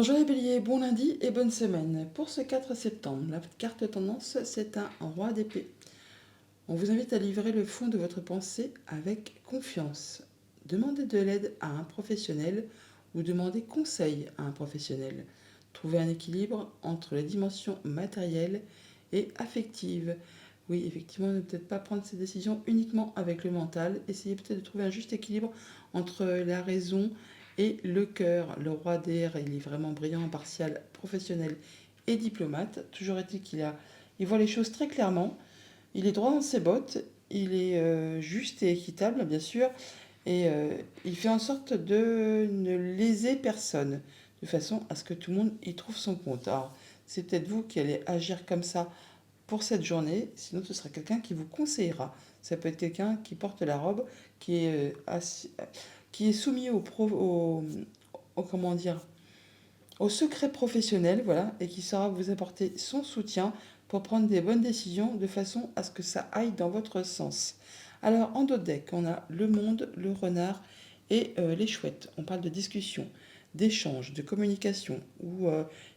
Bonjour les béliers, bon lundi et bonne semaine. Pour ce 4 septembre, la carte tendance, c'est un roi d'épée. On vous invite à livrer le fond de votre pensée avec confiance. Demandez de l'aide à un professionnel ou demandez conseil à un professionnel. Trouvez un équilibre entre les dimensions matérielles et affectives. Oui, effectivement, ne peut-être pas prendre ces décisions uniquement avec le mental. Essayez peut-être de trouver un juste équilibre entre la raison et le cœur. Le roi d'air, il est vraiment brillant, impartial, professionnel et diplomate. Toujours est-il il voit les choses très clairement. Il est droit dans ses bottes. Il est juste et équitable, bien sûr. Et il fait en sorte de ne léser personne, de façon à ce que tout le monde y trouve son compte. Alors, c'est peut-être vous qui allez agir comme ça pour cette journée, sinon ce sera quelqu'un qui vous conseillera. Ça peut être quelqu'un qui porte la robe, qui est soumis comment dire, au secret professionnel, voilà, et qui saura vous apporter son soutien pour prendre des bonnes décisions de façon à ce que ça aille dans votre sens. Alors, en dos de deck, on a le monde, le renard et les chouettes. On parle de discussion, d'échange, de communication, où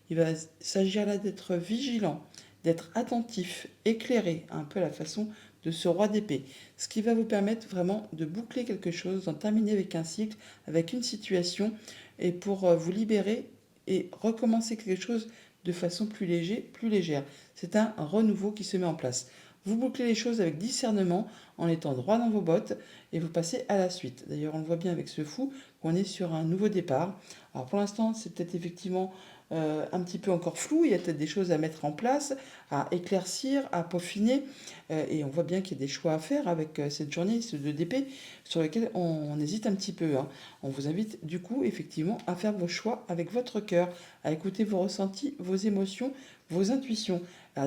il va s'agir là d'être vigilant, d'être attentif, éclairé, un peu à la façon de ce roi d'épée. Ce qui va vous permettre vraiment de boucler quelque chose, d'en terminer avec un cycle, avec une situation, et pour vous libérer et recommencer quelque chose de façon plus légère. C'est un renouveau qui se met en place. Vous bouclez les choses avec discernement en étant droit dans vos bottes et vous passez à la suite. D'ailleurs, on le voit bien avec ce fou qu'on est sur un nouveau départ. Alors pour l'instant, c'est peut-être effectivement un petit peu encore flou. Il y a peut-être des choses à mettre en place, à éclaircir, à peaufiner. Et on voit bien qu'il y a des choix à faire avec cette journée, ce 2 d'épée, sur lequel on hésite un petit peu, hein. On vous invite du coup effectivement à faire vos choix avec votre cœur, à écouter vos ressentis, vos émotions, vos intuitions,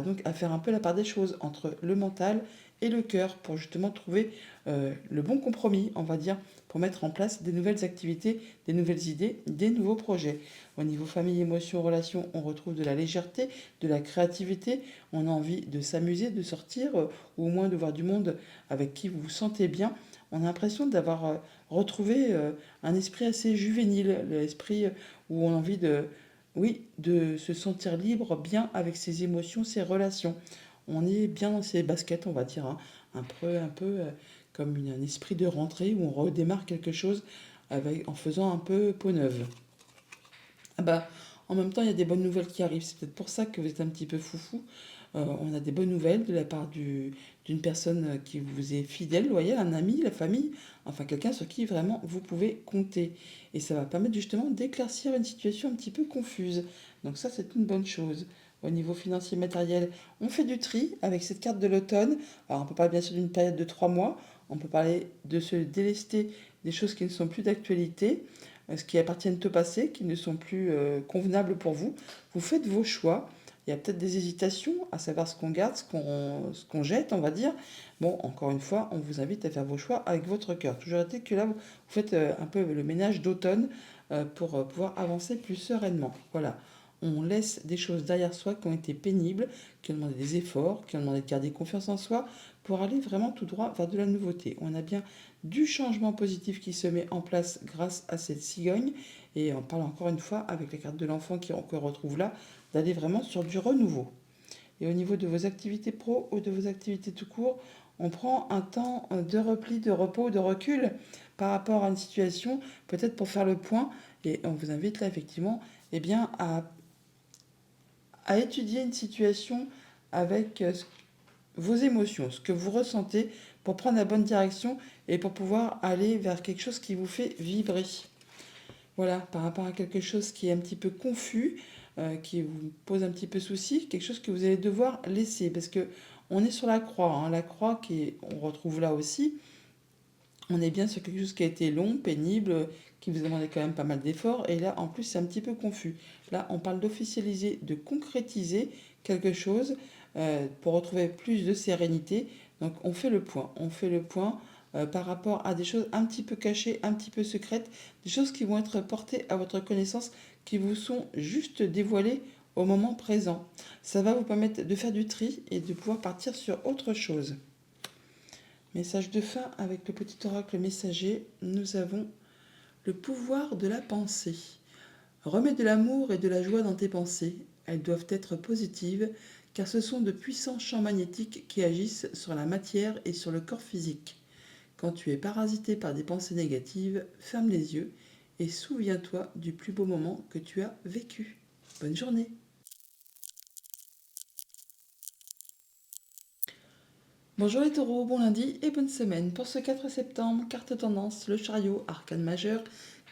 donc à faire un peu la part des choses entre le mental et le cœur pour justement trouver le bon compromis, on va dire, pour mettre en place des nouvelles activités, des nouvelles idées, des nouveaux projets. Au niveau famille, émotions, relations, on retrouve de la légèreté, de la créativité, on a envie de s'amuser, de sortir, ou au moins de voir du monde avec qui vous vous sentez bien. On a l'impression d'avoir retrouvé un esprit assez juvénile, l'esprit où on a envie de, oui, de se sentir libre, bien avec ses émotions, ses relations. On est bien dans ses baskets, on va dire, hein, un peu comme un esprit de rentrée où on redémarre quelque chose en faisant un peu peau neuve. Ah bah, en même temps, il y a des bonnes nouvelles qui arrivent. C'est peut-être pour ça que vous êtes un petit peu foufou. On a des bonnes nouvelles de la part d'une personne qui vous est fidèle, loyale, un ami, la famille, enfin quelqu'un sur qui vraiment vous pouvez compter. Et ça va permettre justement d'éclaircir une situation un petit peu confuse. Donc ça, c'est une bonne chose. Au niveau financier matériel, on fait du tri avec cette carte de l'automne. Alors on peut parler bien sûr d'une période de 3 mois. On peut parler de se délester des choses qui ne sont plus d'actualité, ce qui appartiennent au passé, qui ne sont plus convenables pour vous. Vous faites vos choix. Il y a peut-être des hésitations à savoir ce qu'on garde, ce qu'on jette, on va dire. Bon, encore une fois, on vous invite à faire vos choix avec votre cœur. Toujours été que là, vous faites un peu le ménage d'automne pour pouvoir avancer plus sereinement. Voilà. On laisse des choses derrière soi qui ont été pénibles, qui ont demandé des efforts, qui ont demandé de garder confiance en soi pour aller vraiment tout droit vers de la nouveauté. On a bien du changement positif qui se met en place grâce à cette cigogne. Et on parle encore une fois avec la carte de l'enfant qu'on retrouve là, d'aller vraiment sur du renouveau. Et au niveau de vos activités pro ou de vos activités tout court, on prend un temps de repli, de repos, de recul par rapport à une situation, peut-être pour faire le point. Et on vous invite là effectivement eh bien, à étudier une situation avec vos émotions, ce que vous ressentez pour prendre la bonne direction et pour pouvoir aller vers quelque chose qui vous fait vibrer. Voilà, par rapport à quelque chose qui est un petit peu confus, qui vous pose un petit peu souci, quelque chose que vous allez devoir laisser. Parce que on est sur la croix, hein, la croix on retrouve là aussi. On est bien sur quelque chose qui a été long, pénible, qui vous a demandé quand même pas mal d'efforts. Et là, en plus, c'est un petit peu confus. Là, on parle d'officialiser, de concrétiser quelque chose pour retrouver plus de sérénité. Donc, on fait le point. On fait le point par rapport à des choses un petit peu cachées, un petit peu secrètes, des choses qui vont être portées à votre connaissance, qui vous sont juste dévoilées au moment présent. Ça va vous permettre de faire du tri et de pouvoir partir sur autre chose. Message de fin avec le petit oracle messager, nous avons le pouvoir de la pensée. Remets de l'amour et de la joie dans tes pensées. Elles doivent être positives, car ce sont de puissants champs magnétiques qui agissent sur la matière et sur le corps physique. Quand tu es parasité par des pensées négatives, ferme les yeux et souviens-toi du plus beau moment que tu as vécu. Bonne journée. Bonjour les taureaux, bon lundi et bonne semaine. Pour ce 4 septembre, carte tendance, le chariot, arcane majeur,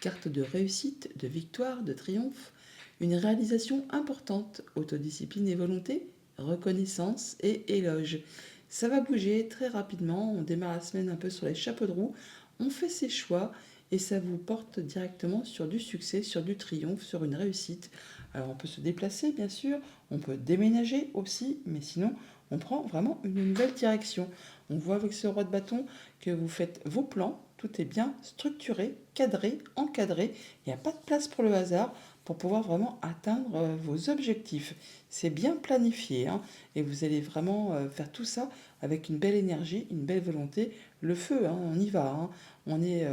carte de réussite, de victoire, de triomphe, une réalisation importante, autodiscipline et volonté, reconnaissance et éloge. Ça va bouger très rapidement, on démarre la semaine un peu sur les chapeaux de roue, on fait ses choix et ça vous porte directement sur du succès, sur du triomphe, sur une réussite. Alors on peut se déplacer bien sûr, on peut déménager aussi, mais sinon on prend vraiment une nouvelle direction. On voit avec ce roi de bâton que vous faites vos plans, tout est bien structuré, cadré, encadré, il n'y a pas de place pour le hasard pour pouvoir vraiment atteindre vos objectifs. C'est bien planifié hein, et vous allez vraiment faire tout ça avec une belle énergie, une belle volonté. Le feu, hein, on y va. Hein. On est,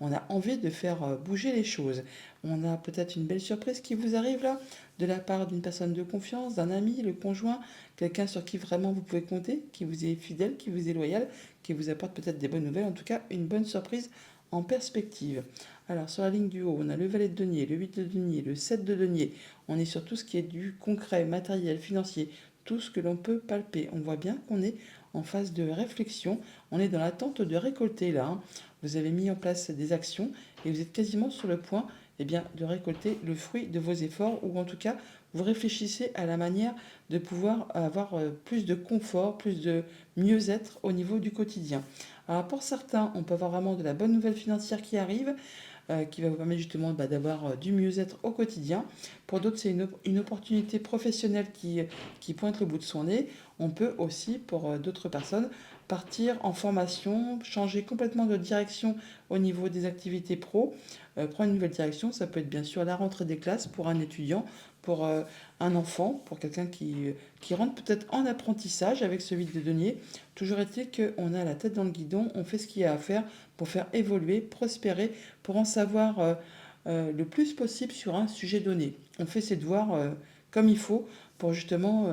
on a envie de faire bouger les choses. On a peut-être une belle surprise qui vous arrive là, de la part d'une personne de confiance, d'un ami, le conjoint, quelqu'un sur qui vraiment vous pouvez compter, qui vous est fidèle, qui vous est loyal, qui vous apporte peut-être des bonnes nouvelles, en tout cas une bonne surprise en perspective. Alors sur la ligne du haut, on a le valet de denier, le 8 de denier, le 7 de denier. On est sur tout ce qui est du concret, matériel, financier, tout ce que l'on peut palper. On voit bien qu'on est en phase de réflexion, on est dans l'attente de récolter là. Hein. Vous avez mis en place des actions et vous êtes quasiment sur le point eh bien, de récolter le fruit de vos efforts ou en tout cas vous réfléchissez à la manière de pouvoir avoir plus de confort, plus de mieux-être au niveau du quotidien. Alors pour certains, on peut avoir vraiment de la bonne nouvelle financière qui arrive, qui va vous permettre justement d'avoir du mieux-être au quotidien. Pour d'autres, c'est une opportunité professionnelle qui pointe le bout de son nez. On peut aussi, pour d'autres personnes, partir en formation, changer complètement de direction au niveau des activités pro, prendre une nouvelle direction. Ça peut être bien sûr la rentrée des classes pour un étudiant, pour un enfant, pour quelqu'un qui rentre peut-être en apprentissage avec ce vide de denier. Toujours est-il qu'on a la tête dans le guidon, on fait ce qu'il y a à faire pour faire évoluer, prospérer, pour en savoir le plus possible sur un sujet donné. On fait ses devoirs comme il faut pour justement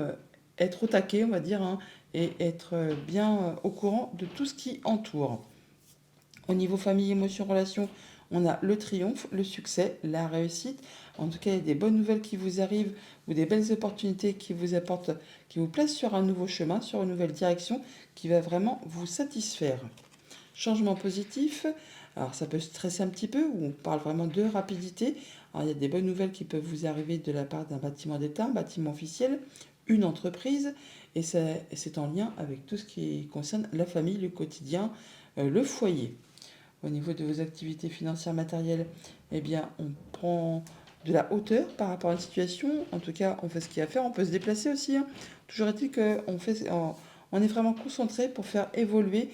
être au taquet, on va dire, hein, et être bien au courant de tout ce qui entoure. Au niveau famille, émotion, relation, on a le triomphe, le succès, la réussite. En tout cas, il y a des bonnes nouvelles qui vous arrivent ou des belles opportunités qui vous apportent, qui vous placent sur un nouveau chemin, sur une nouvelle direction qui va vraiment vous satisfaire. Changement positif, alors ça peut stresser un petit peu, ou on parle vraiment de rapidité. Alors il y a des bonnes nouvelles qui peuvent vous arriver de la part d'un bâtiment d'État, un bâtiment officiel, une entreprise, et c'est en lien avec tout ce qui concerne la famille, le quotidien, le foyer. Au niveau de vos activités financières matérielles, eh bien, on prend de la hauteur par rapport à une situation. En tout cas, on fait ce qu'il y a à faire. On peut se déplacer aussi. Hein. Toujours est-il on est vraiment concentré pour faire évoluer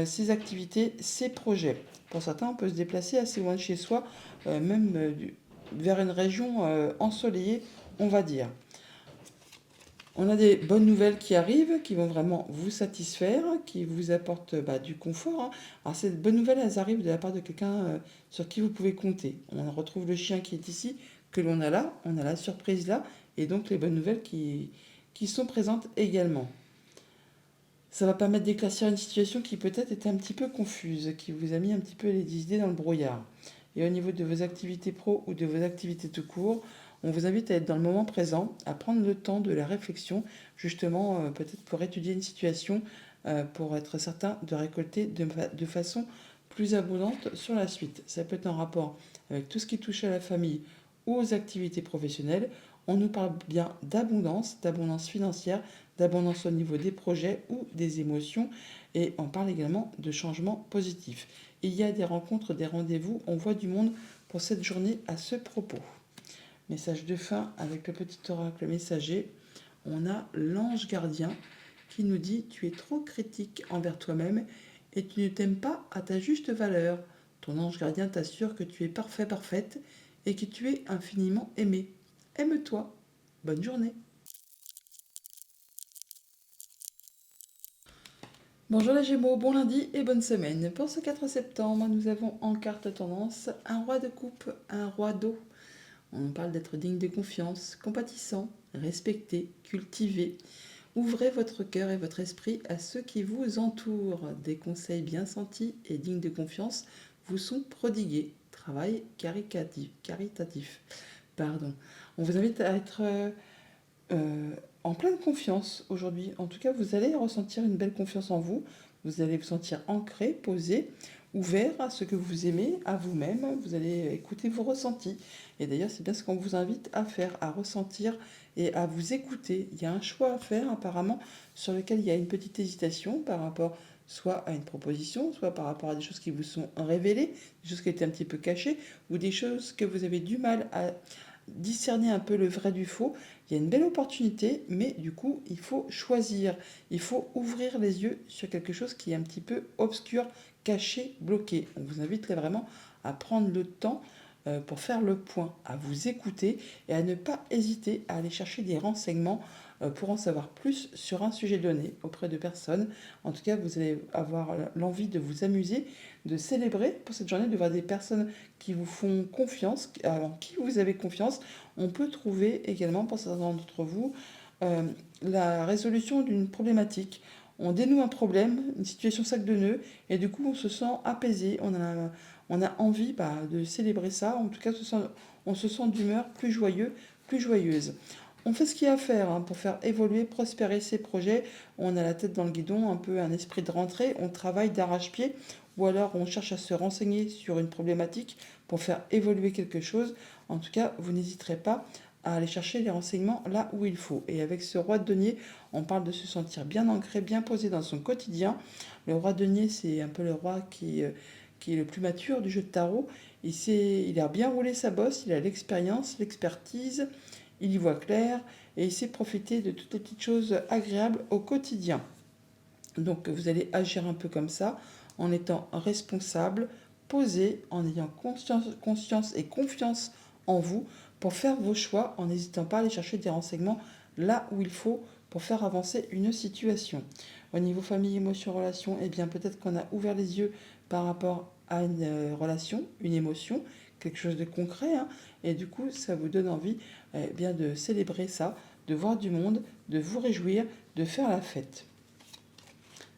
ses activités, ses projets. Pour certains, on peut se déplacer assez loin de chez soi, même vers une région ensoleillée, on va dire. On a des bonnes nouvelles qui arrivent, qui vont vraiment vous satisfaire, qui vous apportent du confort. Hein. Alors ces bonnes nouvelles, elles arrivent de la part de quelqu'un sur qui vous pouvez compter. On retrouve le chien qui est ici, que l'on a là, on a la surprise là, et donc les bonnes nouvelles qui sont présentes également. Ça va permettre d'éclaircir une situation qui peut-être était un petit peu confuse, qui vous a mis un petit peu les idées dans le brouillard. Et au niveau de vos activités pro ou de vos activités tout court, on vous invite à être dans le moment présent, à prendre le temps de la réflexion, justement peut-être pour étudier une situation, pour être certain de récolter de façon plus abondante sur la suite. Ça peut être en rapport avec tout ce qui touche à la famille ou aux activités professionnelles. On nous parle bien d'abondance financière, d'abondance au niveau des projets ou des émotions, et on parle également de changements positifs. Il y a des rencontres, des rendez-vous, on voit du monde pour cette journée à ce propos. Message de fin avec le petit oracle messager. On a l'ange gardien qui nous dit: tu es trop critique envers toi-même et tu ne t'aimes pas à ta juste valeur. Ton ange gardien t'assure que tu es parfait, parfaite et que tu es infiniment aimé. Aime-toi. Bonne journée. Bonjour les Gémeaux, bon lundi et bonne semaine. Pour ce 4 septembre, nous avons en carte tendance un roi de coupe, un roi d'eau. On parle d'être digne de confiance, compatissant, respecté, cultivé. Ouvrez votre cœur et votre esprit à ceux qui vous entourent. Des conseils bien sentis et dignes de confiance vous sont prodigués. Travail caritatif. Pardon. On vous invite à être en pleine confiance aujourd'hui. En tout cas, vous allez ressentir une belle confiance en vous. Vous allez vous sentir ancré, posé, ouvert à ce que vous aimez, à vous-même. Vous allez écouter vos ressentis. Et d'ailleurs, c'est bien ce qu'on vous invite à faire, à ressentir et à vous écouter. Il y a un choix à faire apparemment sur lequel il y a une petite hésitation par rapport soit à une proposition, soit par rapport à des choses qui vous sont révélées, des choses qui étaient un petit peu cachées, ou des choses que vous avez du mal à discerner un peu le vrai du faux. Il y a une belle opportunité, mais du coup, il faut choisir. Il faut ouvrir les yeux sur quelque chose qui est un petit peu obscur, caché, bloqué. On vous invite là vraiment à prendre le temps pour faire le point, à vous écouter et à ne pas hésiter à aller chercher des renseignements pour en savoir plus sur un sujet donné auprès de personnes. En tout cas, vous allez avoir l'envie de vous amuser, de célébrer pour cette journée, de voir des personnes qui vous font confiance, en qui vous avez confiance. On peut trouver également, pour certains d'entre vous, euh, la résolution d'une problématique. On dénoue un problème, une situation sac de nœuds, et du coup on se sent apaisé, on a envie de célébrer ça, en tout cas on se sent d'humeur plus joyeux, plus joyeuse. On fait ce qu'il y a à faire pour faire évoluer, prospérer ces projets. On a la tête dans le guidon, un peu un esprit de rentrée, on travaille d'arrache-pied, ou alors on cherche à se renseigner sur une problématique pour faire évoluer quelque chose. En tout cas, vous n'hésiterez pas à aller chercher les renseignements là où il faut. Et avec ce roi de denier, on parle de se sentir bien ancré, bien posé dans son quotidien. Le roi de denier, c'est un peu le roi qui est le plus mature du jeu de tarot. Il a bien roulé sa bosse, il a l'expérience, l'expertise, il y voit clair et il sait profiter de toutes les petites choses agréables au quotidien. Donc vous allez agir un peu comme ça, en étant responsable, posé, en ayant conscience et confiance en vous pour faire vos choix, en n'hésitant pas à aller chercher des renseignements là où il faut pour faire avancer une situation. Au niveau famille, émotion, relation, eh bien peut-être qu'on a ouvert les yeux par rapport à une relation, une émotion, quelque chose de concret, et du coup ça vous donne envie bien de célébrer ça, de voir du monde, de vous réjouir, de faire la fête.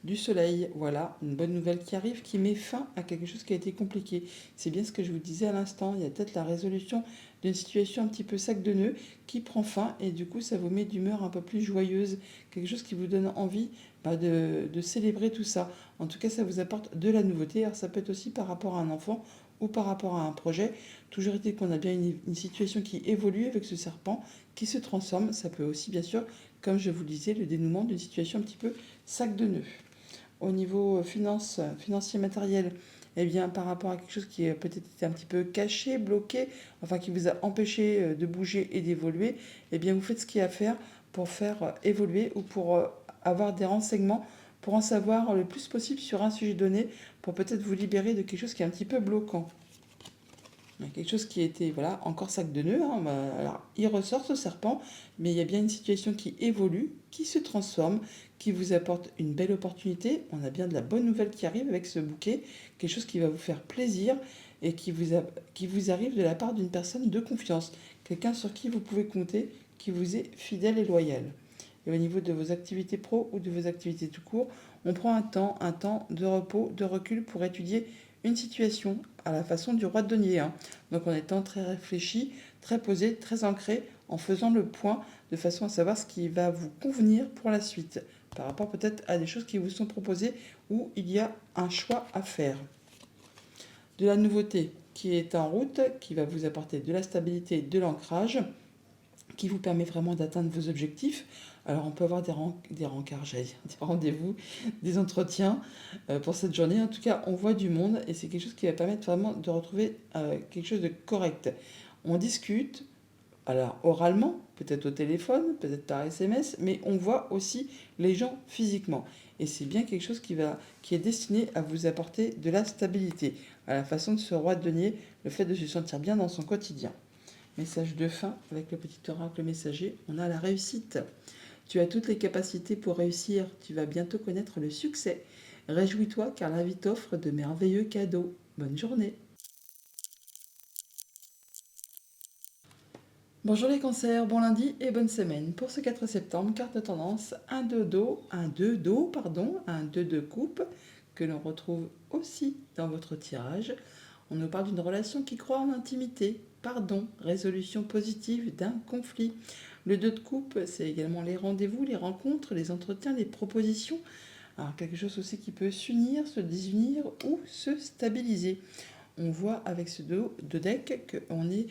Du soleil, voilà, une bonne nouvelle qui arrive, qui met fin à quelque chose qui a été compliqué. C'est bien ce que je vous disais à l'instant, il y a peut-être la résolution d'une situation un petit peu sac de nœuds qui prend fin et du coup ça vous met d'humeur un peu plus joyeuse, quelque chose qui vous donne envie de célébrer tout ça. En tout cas, ça vous apporte de la nouveauté. Alors ça peut être aussi par rapport à un enfant ou par rapport à un projet. Toujours est-il qu'on a bien une situation qui évolue avec ce serpent, qui se transforme. Ça peut aussi, bien sûr, comme je vous le disais, le dénouement d'une situation un petit peu sac de nœuds. Au niveau financier matériel, eh bien, par rapport à quelque chose qui est peut-être été un petit peu caché, bloqué, enfin qui vous a empêché de bouger et d'évoluer, eh bien, vous faites ce qu'il y a à faire pour faire évoluer ou pour avoir des renseignements, pour en savoir le plus possible sur un sujet donné, pour peut-être vous libérer de quelque chose qui est un petit peu bloquant. Il y a quelque chose qui était, voilà, encore sac de nœuds. Alors, il ressort ce serpent, mais il y a bien une situation qui évolue, qui se transforme, qui vous apporte une belle opportunité. On a bien de la bonne nouvelle qui arrive avec ce bouquet, quelque chose qui va vous faire plaisir et qui vous arrive de la part d'une personne de confiance, quelqu'un sur qui vous pouvez compter, qui vous est fidèle et loyal. Et au niveau de vos activités pro ou de vos activités tout court, on prend un temps de repos, de recul pour étudier une situation à la façon du roi de denier. Donc en étant très réfléchi, très posé, très ancré, en faisant le point de façon à savoir ce qui va vous convenir pour la suite, par rapport peut-être à des choses qui vous sont proposées où il y a un choix à faire. De la nouveauté qui est en route, qui va vous apporter de la stabilité, de l'ancrage, qui vous permet vraiment d'atteindre vos objectifs. Alors on peut avoir des rencarts, des rendez-vous, des entretiens pour cette journée. En tout cas, on voit du monde et c'est quelque chose qui va permettre vraiment de retrouver quelque chose de correct. On discute, alors oralement, peut-être au téléphone, peut-être par SMS, mais on voit aussi les gens physiquement. Et c'est bien quelque chose qui est destiné à vous apporter de la stabilité, à la façon de ce roi de denier, le fait de se sentir bien dans son quotidien. Message de fin avec le petit oracle messager, on a la réussite. Tu as toutes les capacités pour réussir, tu vas bientôt connaître le succès. Réjouis-toi car la vie t'offre de merveilleux cadeaux. Bonne journée. Bonjour les cancers, bon lundi et bonne semaine. Pour ce 4 septembre, carte de tendance, un 2 do, pardon, un 2 de coupe, que l'on retrouve aussi dans votre tirage. On nous parle d'une relation qui croit en intimité, pardon, résolution positive d'un conflit. Le 2 de coupe, c'est également les rendez-vous, les rencontres, les entretiens, les propositions. Alors quelque chose aussi qui peut s'unir, se désunir ou se stabiliser. On voit avec ce dos de deck qu'on est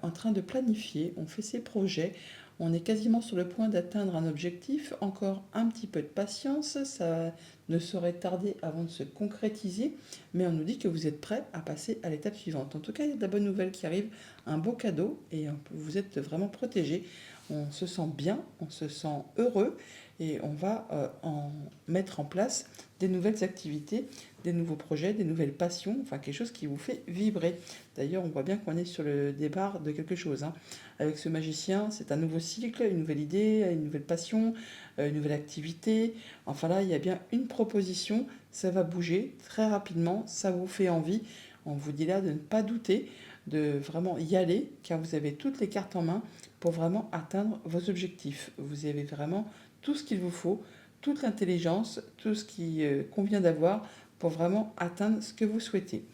en train de planifier, on fait ses projets, on est quasiment sur le point d'atteindre un objectif, encore un petit peu de patience, ça ne saurait tarder avant de se concrétiser, mais on nous dit que vous êtes prêt à passer à l'étape suivante. En tout cas, il y a de la bonne nouvelle qui arrive, un beau cadeau, et vous êtes vraiment protégé. On se sent bien, on se sent heureux, et on va en mettre en place des nouvelles activités, des nouveaux projets, des nouvelles passions, enfin quelque chose qui vous fait vibrer. D'ailleurs, on voit bien qu'on est sur le départ de quelque chose, hein. Avec ce magicien, c'est un nouveau cycle, une nouvelle idée, une nouvelle passion, une nouvelle activité. Enfin là, il y a bien une proposition, ça va bouger très rapidement, ça vous fait envie. On vous dit là de ne pas douter, de vraiment y aller, car vous avez toutes les cartes en main pour vraiment atteindre vos objectifs. Vous avez vraiment tout ce qu'il vous faut, toute l'intelligence, tout ce qui convient d'avoir pour vraiment atteindre ce que vous souhaitez.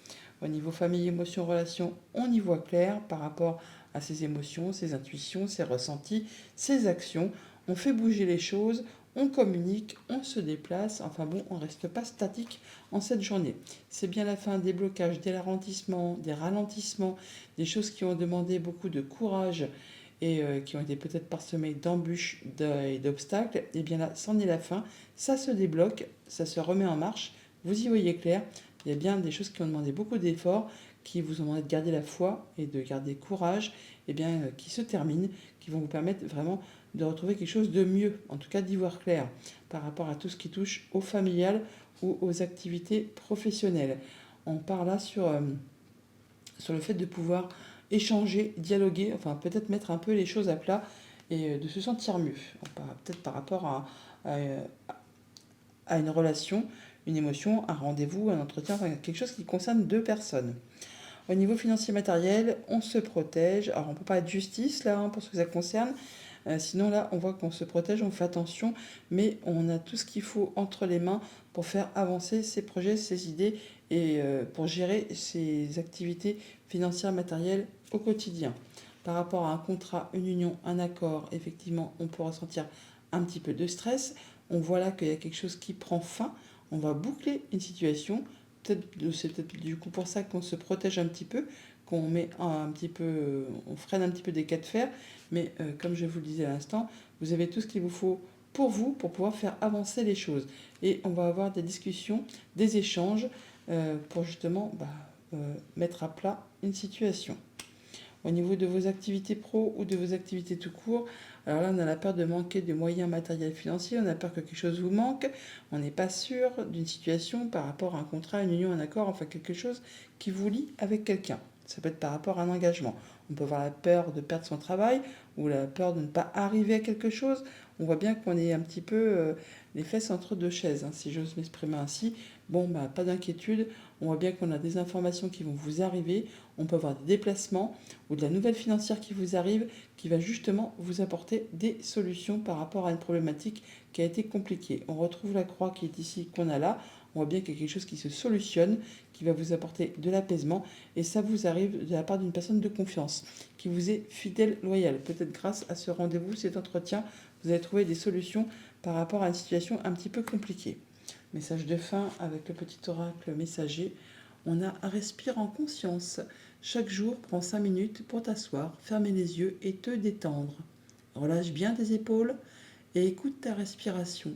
Au niveau famille, émotions, relations, on y voit clair par rapport à ses émotions, ses intuitions, ses ressentis, ses actions. On fait bouger les choses, on communique, on se déplace. Enfin bon, on ne reste pas statique en cette journée. C'est bien la fin des blocages, des ralentissements, des choses qui ont demandé beaucoup de courage et qui ont été peut-être parsemées d'embûches et d'obstacles. Et bien là, c'en est la fin. Ça se débloque, ça se remet en marche. Vous y voyez clair. Il y a bien des choses qui ont demandé beaucoup d'efforts, qui vous ont demandé de garder la foi et de garder courage, et bien qui se terminent, qui vont vous permettre vraiment de retrouver quelque chose de mieux, en tout cas d'y voir clair, par rapport à tout ce qui touche au familial ou aux activités professionnelles. On part là sur le fait de pouvoir échanger, dialoguer, enfin peut-être mettre un peu les choses à plat et de se sentir mieux. Peut-être par rapport à une relation, une émotion, un rendez-vous, un entretien, enfin, quelque chose qui concerne deux personnes. Au niveau financier matériel, on se protège. Alors on ne peut pas être justice là, hein, pour ce que ça concerne. Sinon là, on voit qu'on se protège, on fait attention, mais on a tout ce qu'il faut entre les mains pour faire avancer ses projets, ses idées et pour gérer ses activités financières matérielles au quotidien. Par rapport à un contrat, une union, un accord, effectivement, on peut ressentir un petit peu de stress. On voit là qu'il y a quelque chose qui prend fin. On va boucler une situation. C'est peut-être du coup pour ça qu'on se protège un petit peu, qu'on met un petit peu, on freine un petit peu des cas de fer. Mais comme je vous le disais à l'instant, vous avez tout ce qu'il vous, pour pouvoir faire avancer les choses. Et on va avoir des discussions, des échanges pour justement mettre à plat une situation. Au niveau de vos activités pro ou de vos activités tout court, alors là, on a la peur de manquer de moyens matériels financiers, on a peur que quelque chose vous manque, on n'est pas sûr d'une situation par rapport à un contrat, une union, un accord, enfin quelque chose qui vous lie avec quelqu'un. Ça peut être par rapport à un engagement. On peut avoir la peur de perdre son travail ou la peur de ne pas arriver à quelque chose. On voit bien qu'on est un petit peu les fesses entre deux chaises, hein, si j'ose m'exprimer ainsi. Bon, pas d'inquiétude. On voit bien qu'on a des informations qui vont vous arriver. On peut avoir des déplacements ou de la nouvelle financière qui vous arrive, qui va justement vous apporter des solutions par rapport à une problématique qui a été compliquée. On retrouve la croix qui est ici, qu'on a là. On voit bien qu'il y a quelque chose qui se solutionne, qui va vous apporter de l'apaisement. Et ça vous arrive de la part d'une personne de confiance, qui vous est fidèle, loyale. Peut-être grâce à ce rendez-vous, cet entretien, vous allez trouver des solutions par rapport à une situation un petit peu compliquée. Message de fin avec le petit oracle messager. On a respire en conscience. Chaque jour, prends 5 minutes pour t'asseoir, fermer les yeux et te détendre. Relâche bien tes épaules et écoute ta respiration.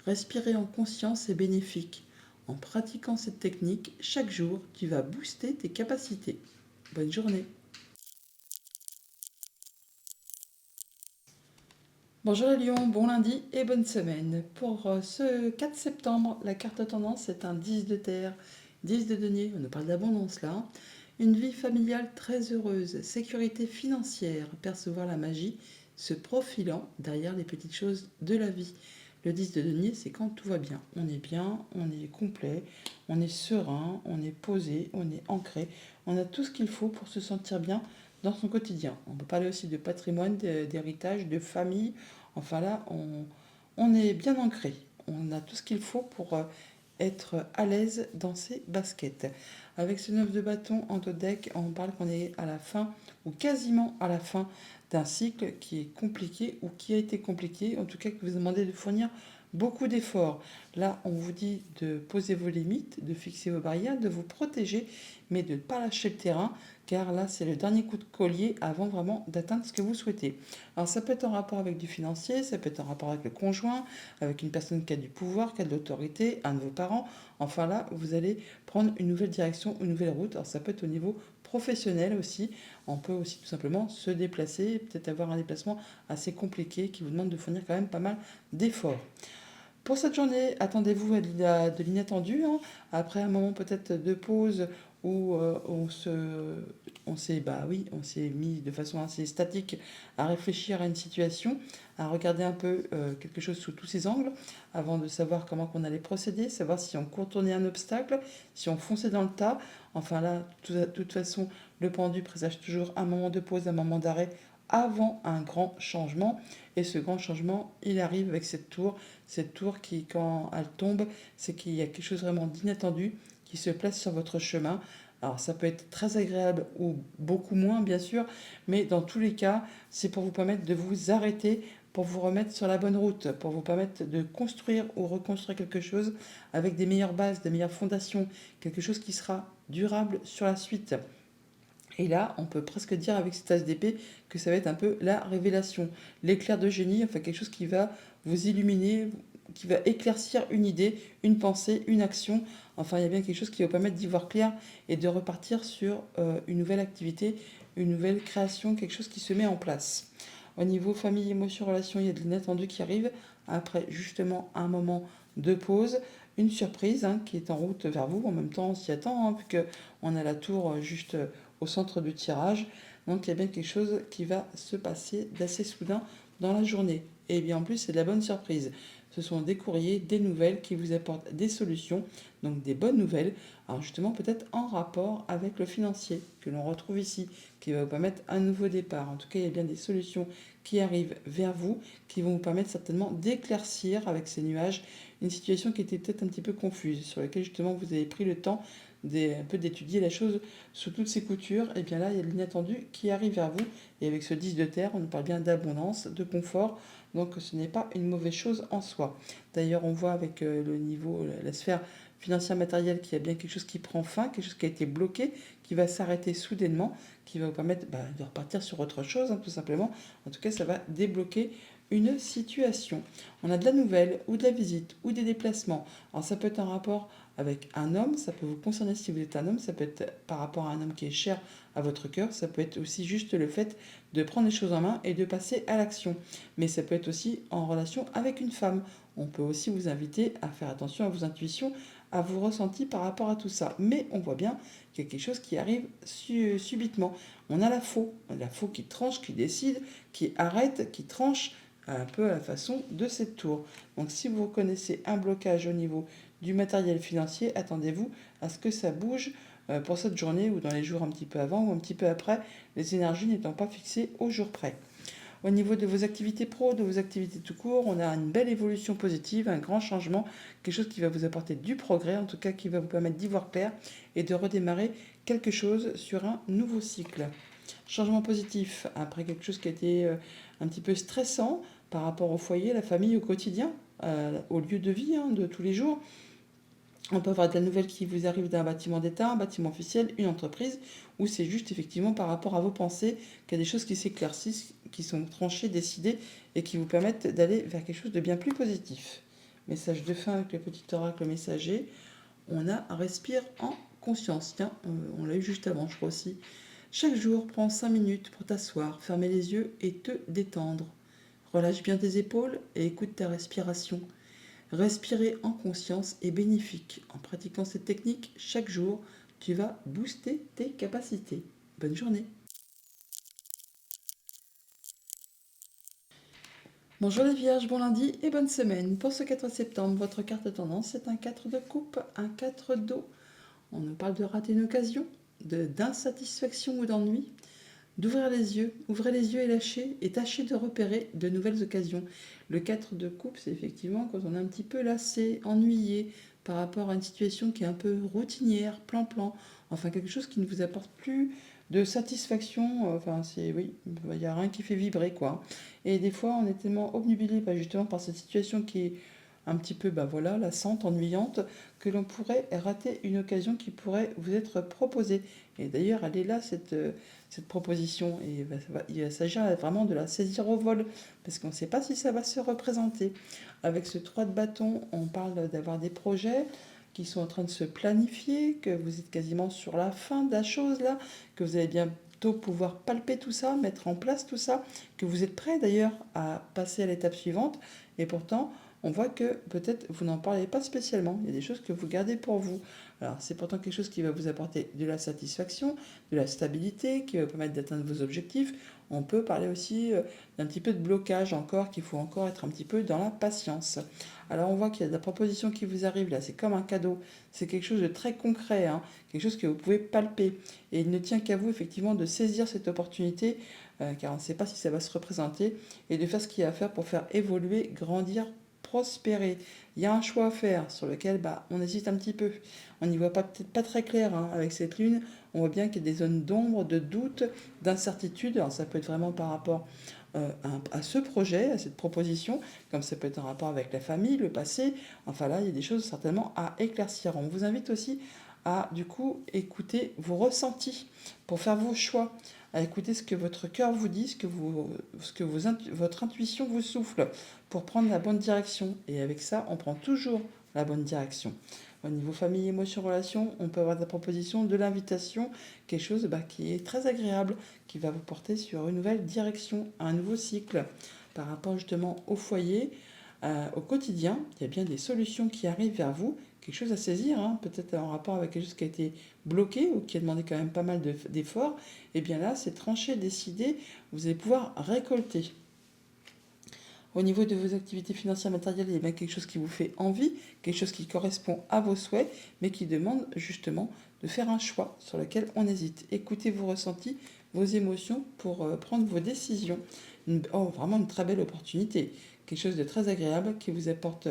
Respirer en conscience est bénéfique. En pratiquant cette technique, chaque jour, tu vas booster tes capacités. Bonne journée. Bonjour les lions, bon lundi et bonne semaine. Pour ce 4 septembre, la carte tendance est un 10 de terre, 10 de denier, on nous parle d'abondance là, hein. Une vie familiale très heureuse, sécurité financière, percevoir la magie, se profilant derrière les petites choses de la vie. Le 10 de denier, c'est quand tout va bien, on est complet, on est serein, on est posé, on est ancré, on a tout ce qu'il faut pour se sentir bien dans son quotidien. On peut parler aussi de patrimoine, d'héritage, de famille. Enfin là, on est bien ancré. On a tout ce qu'il faut pour être à l'aise dans ses baskets. Avec ce 9 de bâton en dos deck, on parle qu'on est à la fin ou quasiment à la fin d'un cycle qui est compliqué ou qui a été compliqué, en tout cas qui vous demandez de fournir beaucoup d'efforts. Là, on vous dit de poser vos limites, de fixer vos barrières, de vous protéger, mais de ne pas lâcher le terrain, car là, c'est le dernier coup de collier avant vraiment d'atteindre ce que vous souhaitez. Alors, ça peut être en rapport avec du financier, ça peut être en rapport avec le conjoint, avec une personne qui a du pouvoir, qui a de l'autorité, un de vos parents. Enfin là, vous allez prendre une nouvelle direction, une nouvelle route. Alors, ça peut être au niveau professionnel aussi. On peut aussi tout simplement se déplacer, peut-être avoir un déplacement assez compliqué qui vous demande de fournir quand même pas mal d'efforts. Pour cette journée, attendez-vous à de l'inattendu, hein. Après un moment peut-être de pause où on s'est mis de façon assez statique à réfléchir à une situation, à regarder un peu quelque chose sous tous ses angles, avant de savoir comment qu'on allait procéder, savoir si on contournait un obstacle, si on fonçait dans le tas. Enfin là, de toute façon, le pendu présage toujours un moment de pause, un moment d'arrêt avant un grand changement. Et ce grand changement, il arrive avec cette tour qui, quand elle tombe, c'est qu'il y a quelque chose vraiment d'inattendu qui se place sur votre chemin. Alors ça peut être très agréable ou beaucoup moins, bien sûr, mais dans tous les cas, c'est pour vous permettre de vous arrêter, pour vous remettre sur la bonne route, pour vous permettre de construire ou reconstruire quelque chose avec des meilleures bases, des meilleures fondations, quelque chose qui sera durable sur la suite. Et là, on peut presque dire avec cette tasse d'épée que ça va être un peu la révélation, l'éclair de génie, enfin quelque chose qui va vous illuminer, qui va éclaircir une idée, une pensée, une action. Enfin, il y a bien quelque chose qui va vous permettre d'y voir clair et de repartir sur une nouvelle activité, une nouvelle création, quelque chose qui se met en place. Au niveau famille, émotion, relation, il y a de l'inattendu qui arrive après justement un moment de pause, une surprise qui est en route vers vous. En même temps, on s'y attend, puisque on a la tour juste au centre du tirage. Donc il y a bien quelque chose qui va se passer d'assez soudain dans la journée. Et bien en plus, c'est de la bonne surprise. Ce sont des courriers, des nouvelles qui vous apportent des solutions, donc des bonnes nouvelles. Alors justement, peut-être en rapport avec le financier que l'on retrouve ici, qui va vous permettre un nouveau départ. En tout cas, il y a bien des solutions qui arrivent vers vous, qui vont vous permettre certainement d'éclaircir avec ces nuages une situation qui était peut-être un petit peu confuse, sur laquelle justement vous avez pris le temps un peu d'étudier la chose sous toutes ses coutures. Et bien là, il y a l'inattendu qui arrive vers vous. Et avec ce 10 de terre, on parle bien d'abondance, de confort. Donc ce n'est pas une mauvaise chose en soi. D'ailleurs, on voit avec le niveau, la sphère financière matérielle, qu'il y a bien quelque chose qui prend fin, quelque chose qui a été bloqué, qui va s'arrêter soudainement, qui va vous permettre de repartir sur autre chose, tout simplement. En tout cas, ça va débloquer une situation. On a de la nouvelle, ou de la visite, ou des déplacements. Alors ça peut être un rapport avec un homme, ça peut vous concerner si vous êtes un homme, ça peut être par rapport à un homme qui est cher à votre cœur, ça peut être aussi juste le fait de prendre les choses en main et de passer à l'action. Mais ça peut être aussi en relation avec une femme. On peut aussi vous inviter à faire attention à vos intuitions, à vos ressentis par rapport à tout ça. Mais on voit bien qu'il y a quelque chose qui arrive subitement. On a la faux qui tranche, qui décide, qui arrête, qui tranche, un peu à la façon de cette tour. Donc si vous reconnaissez un blocage au niveau du matériel financier, attendez-vous à ce que ça bouge pour cette journée ou dans les jours un petit peu avant ou un petit peu après, les énergies n'étant pas fixées au jour près. Au niveau de vos activités pro, de vos activités tout court, on a une belle évolution positive, un grand changement, quelque chose qui va vous apporter du progrès, en tout cas qui va vous permettre d'y voir clair et de redémarrer quelque chose sur un nouveau cycle. Changement positif, après quelque chose qui a été un petit peu stressant par rapport au foyer, la famille, au quotidien, au lieu de vie de tous les jours. On peut avoir de la nouvelle qui vous arrive d'un bâtiment d'État, un bâtiment officiel, une entreprise, ou c'est juste effectivement par rapport à vos pensées qu'il y a des choses qui s'éclaircissent, qui sont tranchées, décidées, et qui vous permettent d'aller vers quelque chose de bien plus positif. Message de fin avec le petit oracle messager. On a un respire en conscience. Tiens, on l'a eu juste avant, je crois aussi. Chaque jour, prends 5 minutes pour t'asseoir, fermer les yeux et te détendre. Relâche bien tes épaules et écoute ta respiration. Respirer en conscience est bénéfique. En pratiquant cette technique chaque jour, tu vas booster tes capacités. Bonne journée. Bonjour les vierges, bon lundi et bonne semaine. Pour ce 4 septembre, votre carte tendance est un 4 de coupe, un 4 d'eau. On nous parle de rater une occasion, d'insatisfaction ou d'ennui, d'ouvrir les yeux. Ouvrez les yeux et lâchez et tâchez de repérer de nouvelles occasions. Le 4 de coupe, c'est effectivement quand on est un petit peu lassé, ennuyé par rapport à une situation qui est un peu routinière, plan-plan, enfin quelque chose qui ne vous apporte plus de satisfaction, enfin c'est oui, il n'y a rien qui fait vibrer quoi. Et des fois on est tellement obnubilé justement par cette situation qui est un petit peu voilà, lassante, ennuyante, que l'on pourrait rater une occasion qui pourrait vous être proposée. Et d'ailleurs, elle est là, cette proposition. Et il va s'agir vraiment de la saisir au vol, parce qu'on ne sait pas si ça va se représenter. Avec ce 3 de bâton, on parle d'avoir des projets qui sont en train de se planifier, que vous êtes quasiment sur la fin de la chose là, que vous allez bientôt pouvoir palper tout ça, mettre en place tout ça, que vous êtes prêt d'ailleurs à passer à l'étape suivante. Et pourtant, on voit que peut-être vous n'en parlez pas spécialement. Il y a des choses que vous gardez pour vous. Alors c'est pourtant quelque chose qui va vous apporter de la satisfaction, de la stabilité, qui va vous permettre d'atteindre vos objectifs. On peut parler aussi d'un petit peu de blocage encore, qu'il faut encore être un petit peu dans la patience. Alors on voit qu'il y a de la proposition qui vous arrive là, c'est comme un cadeau. C'est quelque chose de très concret, hein, quelque chose que vous pouvez palper. Et il ne tient qu'à vous effectivement de saisir cette opportunité, car on ne sait pas si ça va se représenter, et de faire ce qu'il y a à faire pour faire évoluer, grandir, prospérer. Il y a un choix à faire sur lequel on hésite un petit peu. On n'y voit peut-être pas très clair hein. Avec cette lune. On voit bien qu'il y a des zones d'ombre, de doute, d'incertitude. Alors ça peut être vraiment par rapport à ce projet, à cette proposition, comme ça peut être en rapport avec la famille, le passé. Enfin là, il y a des choses certainement à éclaircir. On vous invite aussi à du coup écouter vos ressentis pour faire vos choix, à écouter ce que votre cœur vous dit, votre intuition vous souffle pour prendre la bonne direction. Et avec ça, on prend toujours la bonne direction. Au niveau famille, émotion, relation, on peut avoir des propositions, de l'invitation, quelque chose qui est très agréable, qui va vous porter sur une nouvelle direction, un nouveau cycle. Par rapport justement au foyer, au quotidien, il y a bien des solutions qui arrivent vers vous, quelque chose à saisir, hein, peut-être en rapport avec quelque chose qui a été bloqué ou qui a demandé quand même pas mal d'efforts. Et bien là, c'est tranché, décidé, vous allez pouvoir récolter. Au niveau de vos activités financières matérielles, il y a bien quelque chose qui vous fait envie, quelque chose qui correspond à vos souhaits, mais qui demande justement de faire un choix sur lequel on hésite. Écoutez vos ressentis, vos émotions pour prendre vos décisions. Vraiment une très belle opportunité. Quelque chose de très agréable qui vous apporte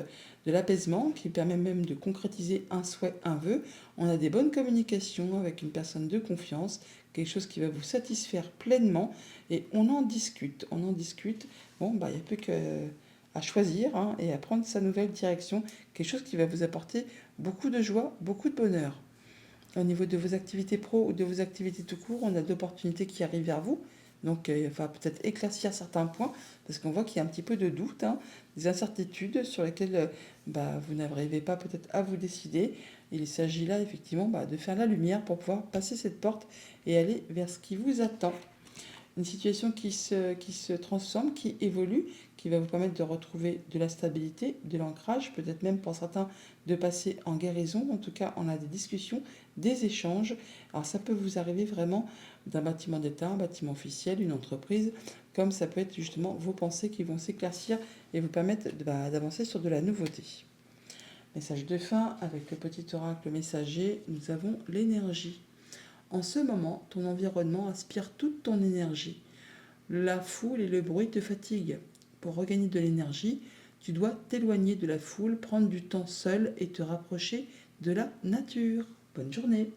de l'apaisement, qui permet même de concrétiser un souhait, un vœu. On a des bonnes communications avec une personne de confiance, quelque chose qui va vous satisfaire pleinement et on en discute, on en discute. Bon, il n'y a plus qu'à choisir hein, et à prendre sa nouvelle direction, quelque chose qui va vous apporter beaucoup de joie, beaucoup de bonheur. Au niveau de vos activités pro ou de vos activités tout court, on a d'opportunités qui arrivent vers vous. Donc, il va peut-être éclaircir certains points, parce qu'on voit qu'il y a un petit peu de doute, hein, des incertitudes sur lesquelles vous n'arrivez pas peut-être à vous décider. Il s'agit là, effectivement, de faire la lumière pour pouvoir passer cette porte et aller vers ce qui vous attend. Une situation qui se transforme, qui évolue, qui va vous permettre de retrouver de la stabilité, de l'ancrage, peut-être même pour certains de passer en guérison. En tout cas, on a des discussions, des échanges. Alors ça peut vous arriver vraiment d'un bâtiment d'État, un bâtiment officiel, une entreprise, comme ça peut être justement vos pensées qui vont s'éclaircir et vous permettre d'avancer sur de la nouveauté. Message de fin, avec le petit oracle messager, nous avons l'énergie. En ce moment, ton environnement aspire toute ton énergie. La foule et le bruit te fatiguent. Pour regagner de l'énergie, tu dois t'éloigner de la foule, prendre du temps seul et te rapprocher de la nature. Bonne journée.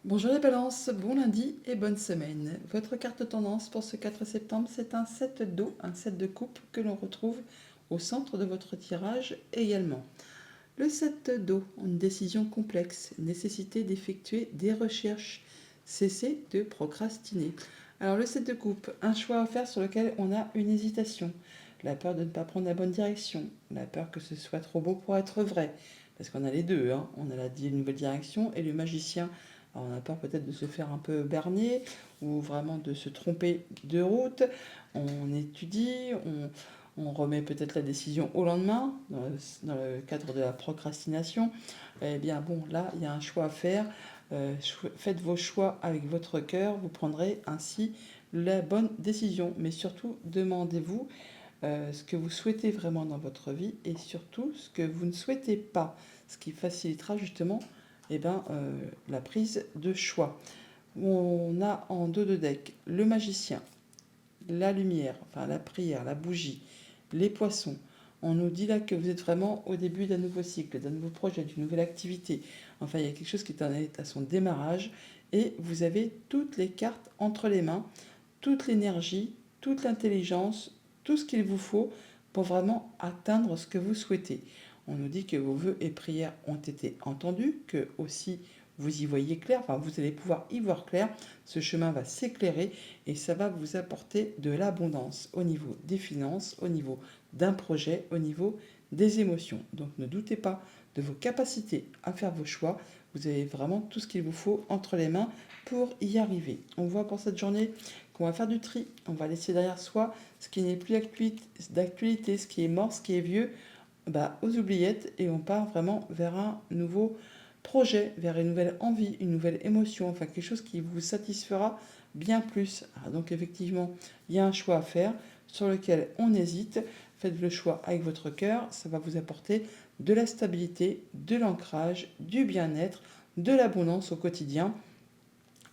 Bonjour les balances, bon lundi et bonne semaine. Votre carte tendance pour ce 4 septembre, c'est un 7 d'eau, un 7 de coupe que l'on retrouve au centre de votre tirage également. Le 7 d'eau, une décision complexe, nécessité d'effectuer des recherches, cesser de procrastiner. Alors le 7 de coupe, un choix à faire sur lequel on a une hésitation, la peur de ne pas prendre la bonne direction, la peur que ce soit trop beau pour être vrai, parce qu'on a les deux, hein. On a la nouvelle direction et le magicien. Alors on a peur peut-être de se faire un peu berner ou vraiment de se tromper de route. On étudie, on remet peut-être la décision au lendemain, dans le cadre de la procrastination. Eh bien bon, là, il y a un choix à faire. Faites vos choix avec votre cœur, vous prendrez ainsi la bonne décision. Mais surtout, demandez-vous ce que vous souhaitez vraiment dans votre vie et surtout ce que vous ne souhaitez pas, ce qui facilitera justement la prise de choix. On a en dos de deck le magicien, la lumière, enfin la prière, la bougie, les poissons. On nous dit là que vous êtes vraiment au début d'un nouveau cycle, d'un nouveau projet, d'une nouvelle activité. Enfin, il y a quelque chose qui est à son démarrage et vous avez toutes les cartes entre les mains, toute l'énergie, toute l'intelligence, tout ce qu'il vous faut pour vraiment atteindre ce que vous souhaitez. On nous dit que vos vœux et prières ont été entendus, que aussi vous y voyez clair, enfin vous allez pouvoir y voir clair, ce chemin va s'éclairer et ça va vous apporter de l'abondance au niveau des finances, au niveau d'un projet, au niveau des émotions. Donc ne doutez pas de vos capacités à faire vos choix, vous avez vraiment tout ce qu'il vous faut entre les mains pour y arriver. On voit pour cette journée qu'on va faire du tri, on va laisser derrière soi ce qui n'est plus d'actualité, ce qui est mort, ce qui est vieux, aux oubliettes et on part vraiment vers un nouveau projet, vers une nouvelle envie, une nouvelle émotion, enfin quelque chose qui vous satisfera bien plus. Alors donc effectivement, il y a un choix à faire sur lequel on hésite. Faites le choix avec votre cœur, ça va vous apporter de la stabilité, de l'ancrage, du bien-être, de l'abondance au quotidien.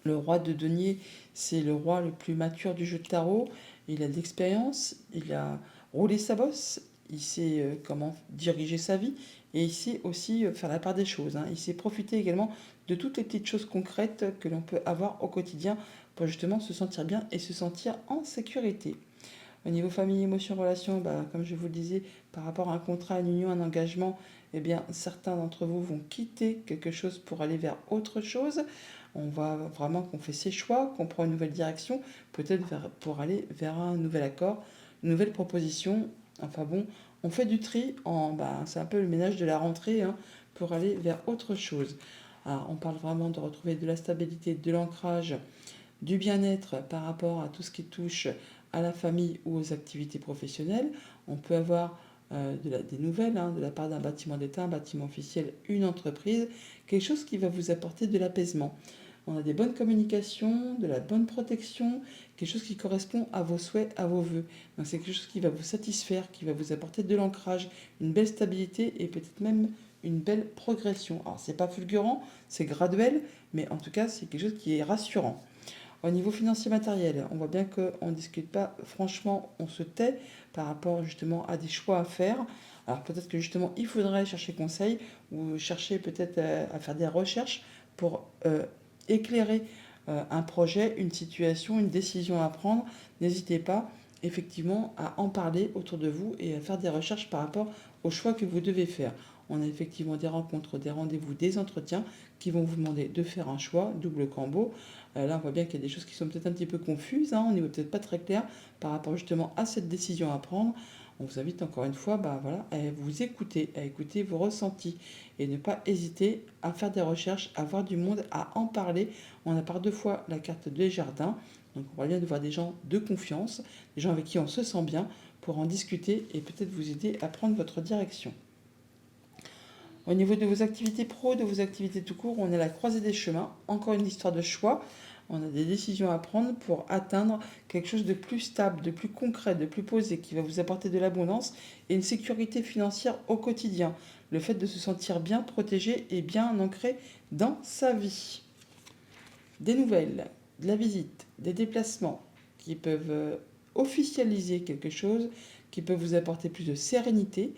Le roi de denier, c'est le roi le plus mature du jeu de tarot. Il a de l'expérience, il a roulé sa bosse, il sait comment diriger sa vie et il sait aussi faire la part des choses, hein. Il sait profiter également de toutes les petites choses concrètes que l'on peut avoir au quotidien pour justement se sentir bien et se sentir en sécurité. Au niveau famille, émotion, relation, comme je vous le disais, par rapport à un contrat, une union, un engagement, eh bien, certains d'entre vous vont quitter quelque chose pour aller vers autre chose. On voit vraiment qu'on fait ses choix, qu'on prend une nouvelle direction, peut-être pour aller vers un nouvel accord, une nouvelle proposition. Enfin bon, on fait du tri, c'est un peu le ménage de la rentrée, hein, pour aller vers autre chose. Alors, on parle vraiment de retrouver de la stabilité, de l'ancrage, du bien-être par rapport à tout ce qui touche à la famille ou aux activités professionnelles. On peut avoir des nouvelles, hein, de la part d'un bâtiment d'État, un bâtiment officiel, une entreprise, quelque chose qui va vous apporter de l'apaisement. On a des bonnes communications, de la bonne protection, quelque chose qui correspond à vos souhaits, à vos vœux. Donc c'est quelque chose qui va vous satisfaire, qui va vous apporter de l'ancrage, une belle stabilité et peut-être même une belle progression. Alors c'est pas fulgurant, c'est graduel, mais en tout cas c'est quelque chose qui est rassurant. Au niveau financier matériel, on voit bien qu'on ne discute pas, franchement, on se tait par rapport justement à des choix à faire. Alors peut-être que justement il faudrait chercher conseil ou chercher peut-être à faire des recherches pour éclairer un projet, une situation, une décision à prendre. N'hésitez pas effectivement à en parler autour de vous et à faire des recherches par rapport aux choix que vous devez faire. On a effectivement des rencontres, des rendez-vous, des entretiens qui vont vous demander de faire un choix, double combo. Là, on voit bien qu'il y a des choses qui sont peut-être un petit peu confuses, hein, on n'est peut-être pas très clair par rapport justement à cette décision à prendre. On vous invite encore une fois à vous écouter, à écouter vos ressentis et ne pas hésiter à faire des recherches, à voir du monde, à en parler. On a par deux fois la carte des jardins, donc on voit bien de voir des gens de confiance, des gens avec qui on se sent bien pour en discuter et peut-être vous aider à prendre votre direction. Au niveau de vos activités pro, de vos activités tout court, on est à la croisée des chemins. Encore une histoire de choix. On a des décisions à prendre pour atteindre quelque chose de plus stable, de plus concret, de plus posé, qui va vous apporter de l'abondance et une sécurité financière au quotidien. Le fait de se sentir bien protégé et bien ancré dans sa vie. Des nouvelles, de la visite, des déplacements qui peuvent officialiser quelque chose, qui peuvent vous apporter plus de sérénité.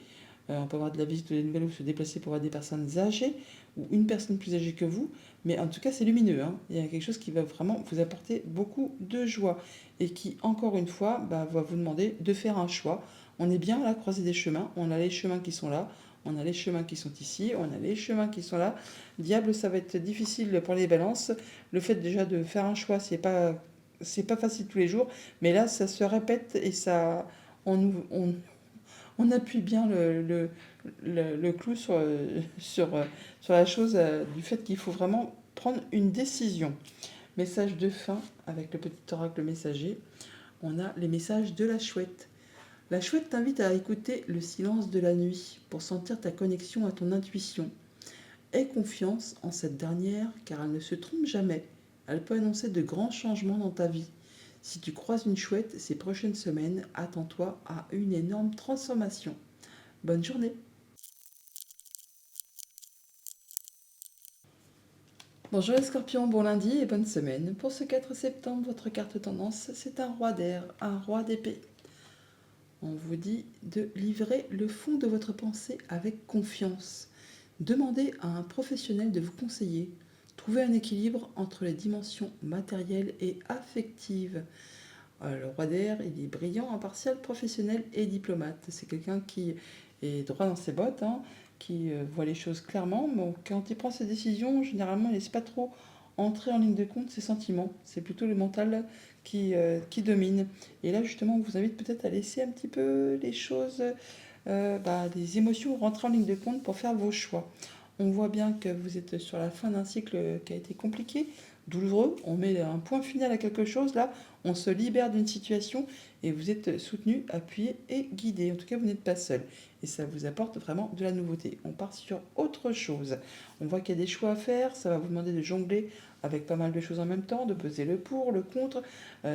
On peut avoir de la visite ou des nouvelles ou se déplacer pour voir des personnes âgées ou une personne plus âgée que vous. Mais en tout cas, c'est lumineux, hein. Il y a quelque chose qui va vraiment vous apporter beaucoup de joie et qui, encore une fois, va vous demander de faire un choix. On est bien à la croisée des chemins. On a les chemins qui sont là. On a les chemins qui sont ici. On a les chemins qui sont là. Diable, ça va être difficile pour les balances. Le fait déjà de faire un choix, c'est pas facile tous les jours. Mais là, ça se répète et ça, on appuie bien le clou sur la chose du fait qu'il faut vraiment prendre une décision. Message de fin avec le petit oracle messager. On a les messages de la chouette. La chouette t'invite à écouter le silence de la nuit pour sentir ta connexion à ton intuition. Aie confiance en cette dernière car elle ne se trompe jamais. Elle peut annoncer de grands changements dans ta vie. Si tu croises une chouette ces prochaines semaines, attends-toi à une énorme transformation. Bonne journée! Bonjour les scorpions, bon lundi et bonne semaine. Pour ce 4 septembre, votre carte tendance, c'est un roi d'air, un roi d'épée. On vous dit de livrer le fond de votre pensée avec confiance. Demandez à un professionnel de vous conseiller. Trouvez un équilibre entre les dimensions matérielles et affectives. Le roi d'air, il est brillant, impartial, professionnel et diplomate. C'est quelqu'un qui est droit dans ses bottes, hein, qui voit les choses clairement. Mais quand il prend ses décisions, généralement, il ne laisse pas trop entrer en ligne de compte ses sentiments. C'est plutôt le mental qui domine. Et là, justement, on vous invite peut-être à laisser un petit peu les choses, les émotions rentrer en ligne de compte pour faire vos choix. On voit bien que vous êtes sur la fin d'un cycle qui a été compliqué, douloureux. On met un point final à quelque chose. Là, on se libère d'une situation et vous êtes soutenu, appuyé et guidé. En tout cas, vous n'êtes pas seul. Et ça vous apporte vraiment de la nouveauté. On part sur autre chose. On voit qu'il y a des choix à faire. Ça va vous demander de jongler avec pas mal de choses en même temps, de peser le pour, le contre.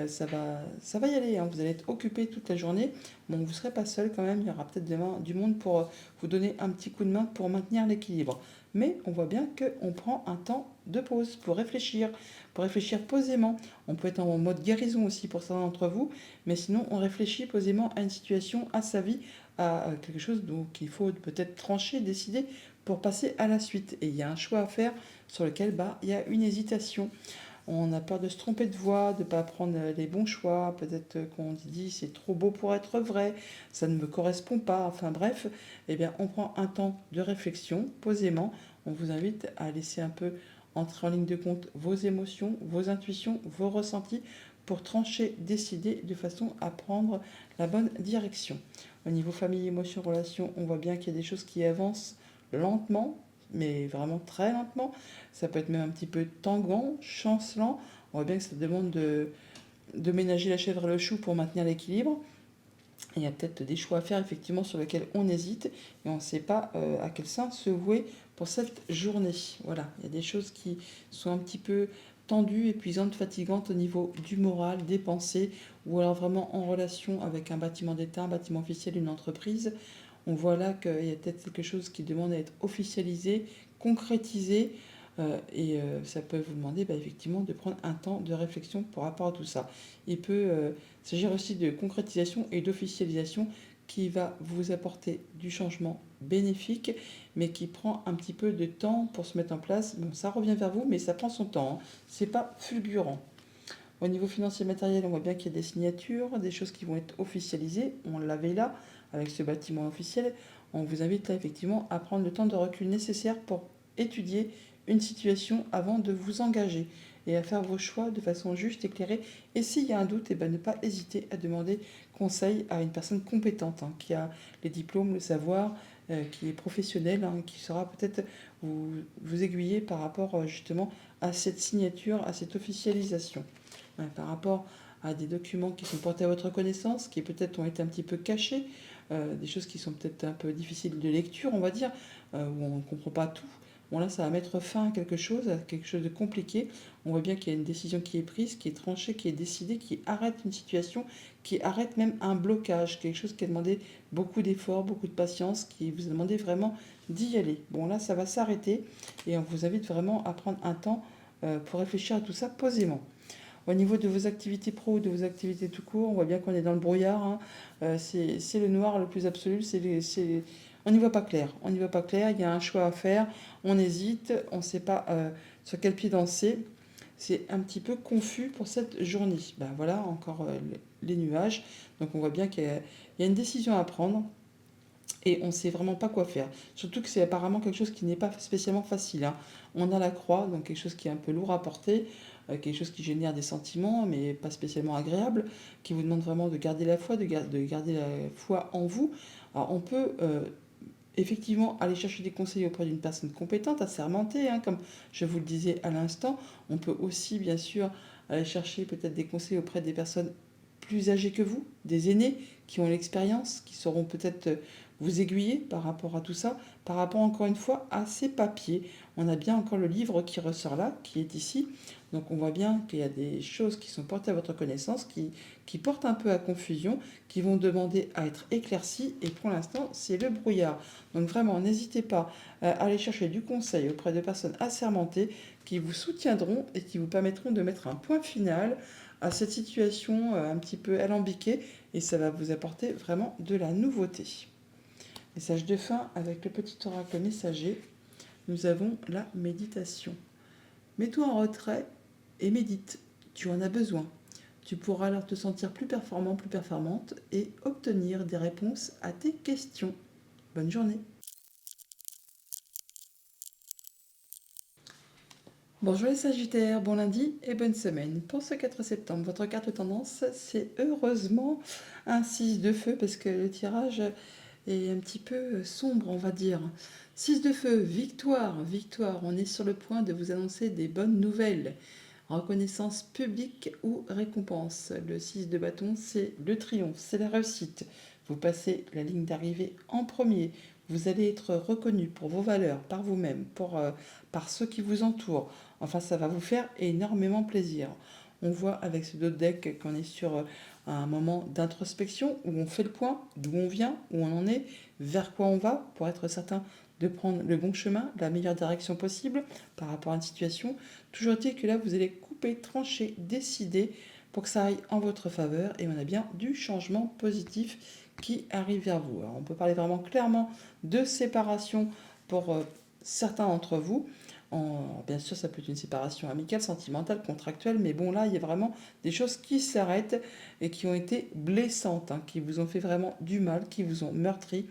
Ça va y aller, hein. Vous allez être occupé toute la journée. Bon, vous ne serez pas seul quand même. Il y aura peut-être demain du monde pour vous donner un petit coup de main pour maintenir l'équilibre. Mais on voit bien qu'on prend un temps de pause pour réfléchir posément. On peut être en mode guérison aussi pour certains d'entre vous, mais sinon on réfléchit posément à une situation, à sa vie, à quelque chose donc il faut peut-être trancher, décider pour passer à la suite. Et il y a un choix à faire sur lequel il y a une hésitation. On a peur de se tromper de voie, de ne pas prendre les bons choix. Peut-être qu'on se dit c'est trop beau pour être vrai, ça ne me correspond pas. Enfin bref, eh bien, on prend un temps de réflexion posément. On vous invite à laisser un peu entrer en ligne de compte vos émotions, vos intuitions, vos ressentis pour trancher, décider de façon à prendre la bonne direction. Au niveau famille, émotions, relations, on voit bien qu'il y a des choses qui avancent lentement, mais vraiment très lentement. Ça peut être même un petit peu tanguant, chancelant. On voit bien que ça demande de ménager la chèvre et le chou pour maintenir l'équilibre. Il y a peut-être des choix à faire effectivement sur lesquels on hésite et on ne sait pas à quel sein se vouer pour cette journée. Voilà, il y a des choses qui sont un petit peu tendues, épuisantes, fatigantes au niveau du moral, des pensées, ou alors vraiment en relation avec un bâtiment d'État, un bâtiment officiel, une entreprise. On voit là qu'il y a peut-être quelque chose qui demande à être officialisé, concrétisé, ça peut vous demander effectivement de prendre un temps de réflexion par rapport à tout ça. Il peut s'agir aussi de concrétisation et d'officialisation qui va vous apporter du changement bénéfique, mais qui prend un petit peu de temps pour se mettre en place. Bon, ça revient vers vous, mais ça prend son temps, hein. C'est pas fulgurant. Au niveau financier matériel, on voit bien qu'il y a des signatures, des choses qui vont être officialisées. On l'avait là, avec ce bâtiment officiel. On vous invite là, effectivement, à prendre le temps de recul nécessaire pour étudier une situation avant de vous engager et à faire vos choix de façon juste, éclairée. Et s'il y a un doute, ne pas hésiter à demander conseil à une personne compétente, hein, qui a les diplômes, le savoir, qui est professionnel, hein, qui saura peut-être vous aiguiller par rapport justement à cette signature, à cette officialisation. Par rapport à des documents qui sont portés à votre connaissance, qui peut-être ont été un petit peu cachés, des choses qui sont peut-être un peu difficiles de lecture, on va dire, où on ne comprend pas tout. Bon là, ça va mettre fin à quelque chose de compliqué. On voit bien qu'il y a une décision qui est prise, qui est tranchée, qui est décidée, qui arrête une situation, qui arrête même un blocage, quelque chose qui a demandé beaucoup d'efforts, beaucoup de patience, qui vous a demandé vraiment d'y aller. Bon là, ça va s'arrêter et on vous invite vraiment à prendre un temps pour réfléchir à tout ça posément. Au niveau de vos activités pro ou de vos activités tout court, on voit bien qu'on est dans le brouillard, hein. C'est le noir le plus absolu. On n'y voit pas clair. On n'y voit pas clair. Il y a un choix à faire. On hésite. On ne sait pas sur quel pied danser. C'est un petit peu confus pour cette journée. Voilà, encore les nuages. Donc on voit bien qu'il y a une décision à prendre et on ne sait vraiment pas quoi faire. Surtout que c'est apparemment quelque chose qui n'est pas spécialement facile, hein. On a la croix, donc quelque chose qui est un peu lourd à porter, quelque chose qui génère des sentiments, mais pas spécialement agréables, qui vous demande vraiment de garder la foi, de garder la foi en vous. Alors on peut effectivement aller chercher des conseils auprès d'une personne compétente, assermentée, hein, comme je vous le disais à l'instant. On peut aussi, bien sûr, aller chercher peut-être des conseils auprès des personnes plus âgés que vous, des aînés qui ont l'expérience, qui sauront peut-être vous aiguiller par rapport à tout ça, par rapport encore une fois à ces papiers. On a bien encore le livre qui ressort là, qui est ici. Donc on voit bien qu'il y a des choses qui sont portées à votre connaissance, qui portent un peu à confusion, qui vont demander à être éclaircies, et pour l'instant c'est le brouillard. Donc vraiment n'hésitez pas à aller chercher du conseil auprès de personnes assermentées qui vous soutiendront et qui vous permettront de mettre un point final à cette situation un petit peu alambiquée, et ça va vous apporter vraiment de la nouveauté. Message de fin avec le petit oracle messager. Nous avons la méditation. Mets-toi en retrait et médite. Tu en as besoin. Tu pourras alors te sentir plus performant, plus performante et obtenir des réponses à tes questions. Bonne journée. Bonjour les Sagittaires, bon lundi et bonne semaine. Pour ce 4 septembre, votre carte tendance, c'est heureusement un 6 de feu parce que le tirage est un petit peu sombre, on va dire. 6 de feu, victoire, victoire. On est sur le point de vous annoncer des bonnes nouvelles. Reconnaissance publique ou récompense. Le 6 de bâton, c'est le triomphe, c'est la réussite. Vous passez la ligne d'arrivée en premier. Vous allez être reconnu pour vos valeurs, par vous-même, par ceux qui vous entourent. Enfin, ça va vous faire énormément plaisir. On voit avec ce dos de deck qu'on est sur un moment d'introspection où on fait le point, d'où on vient, où on en est, vers quoi on va, pour être certain de prendre le bon chemin, la meilleure direction possible par rapport à une situation. Toujours est-il que là, vous allez couper, trancher, décider pour que ça aille en votre faveur, et on a bien du changement positif qui arrive vers vous. Alors, on peut parler vraiment clairement de séparation pour certains d'entre vous. Bien sûr, ça peut être une séparation amicale, sentimentale, contractuelle, mais bon, là, il y a vraiment des choses qui s'arrêtent et qui ont été blessantes, hein, qui vous ont fait vraiment du mal, qui vous ont meurtri.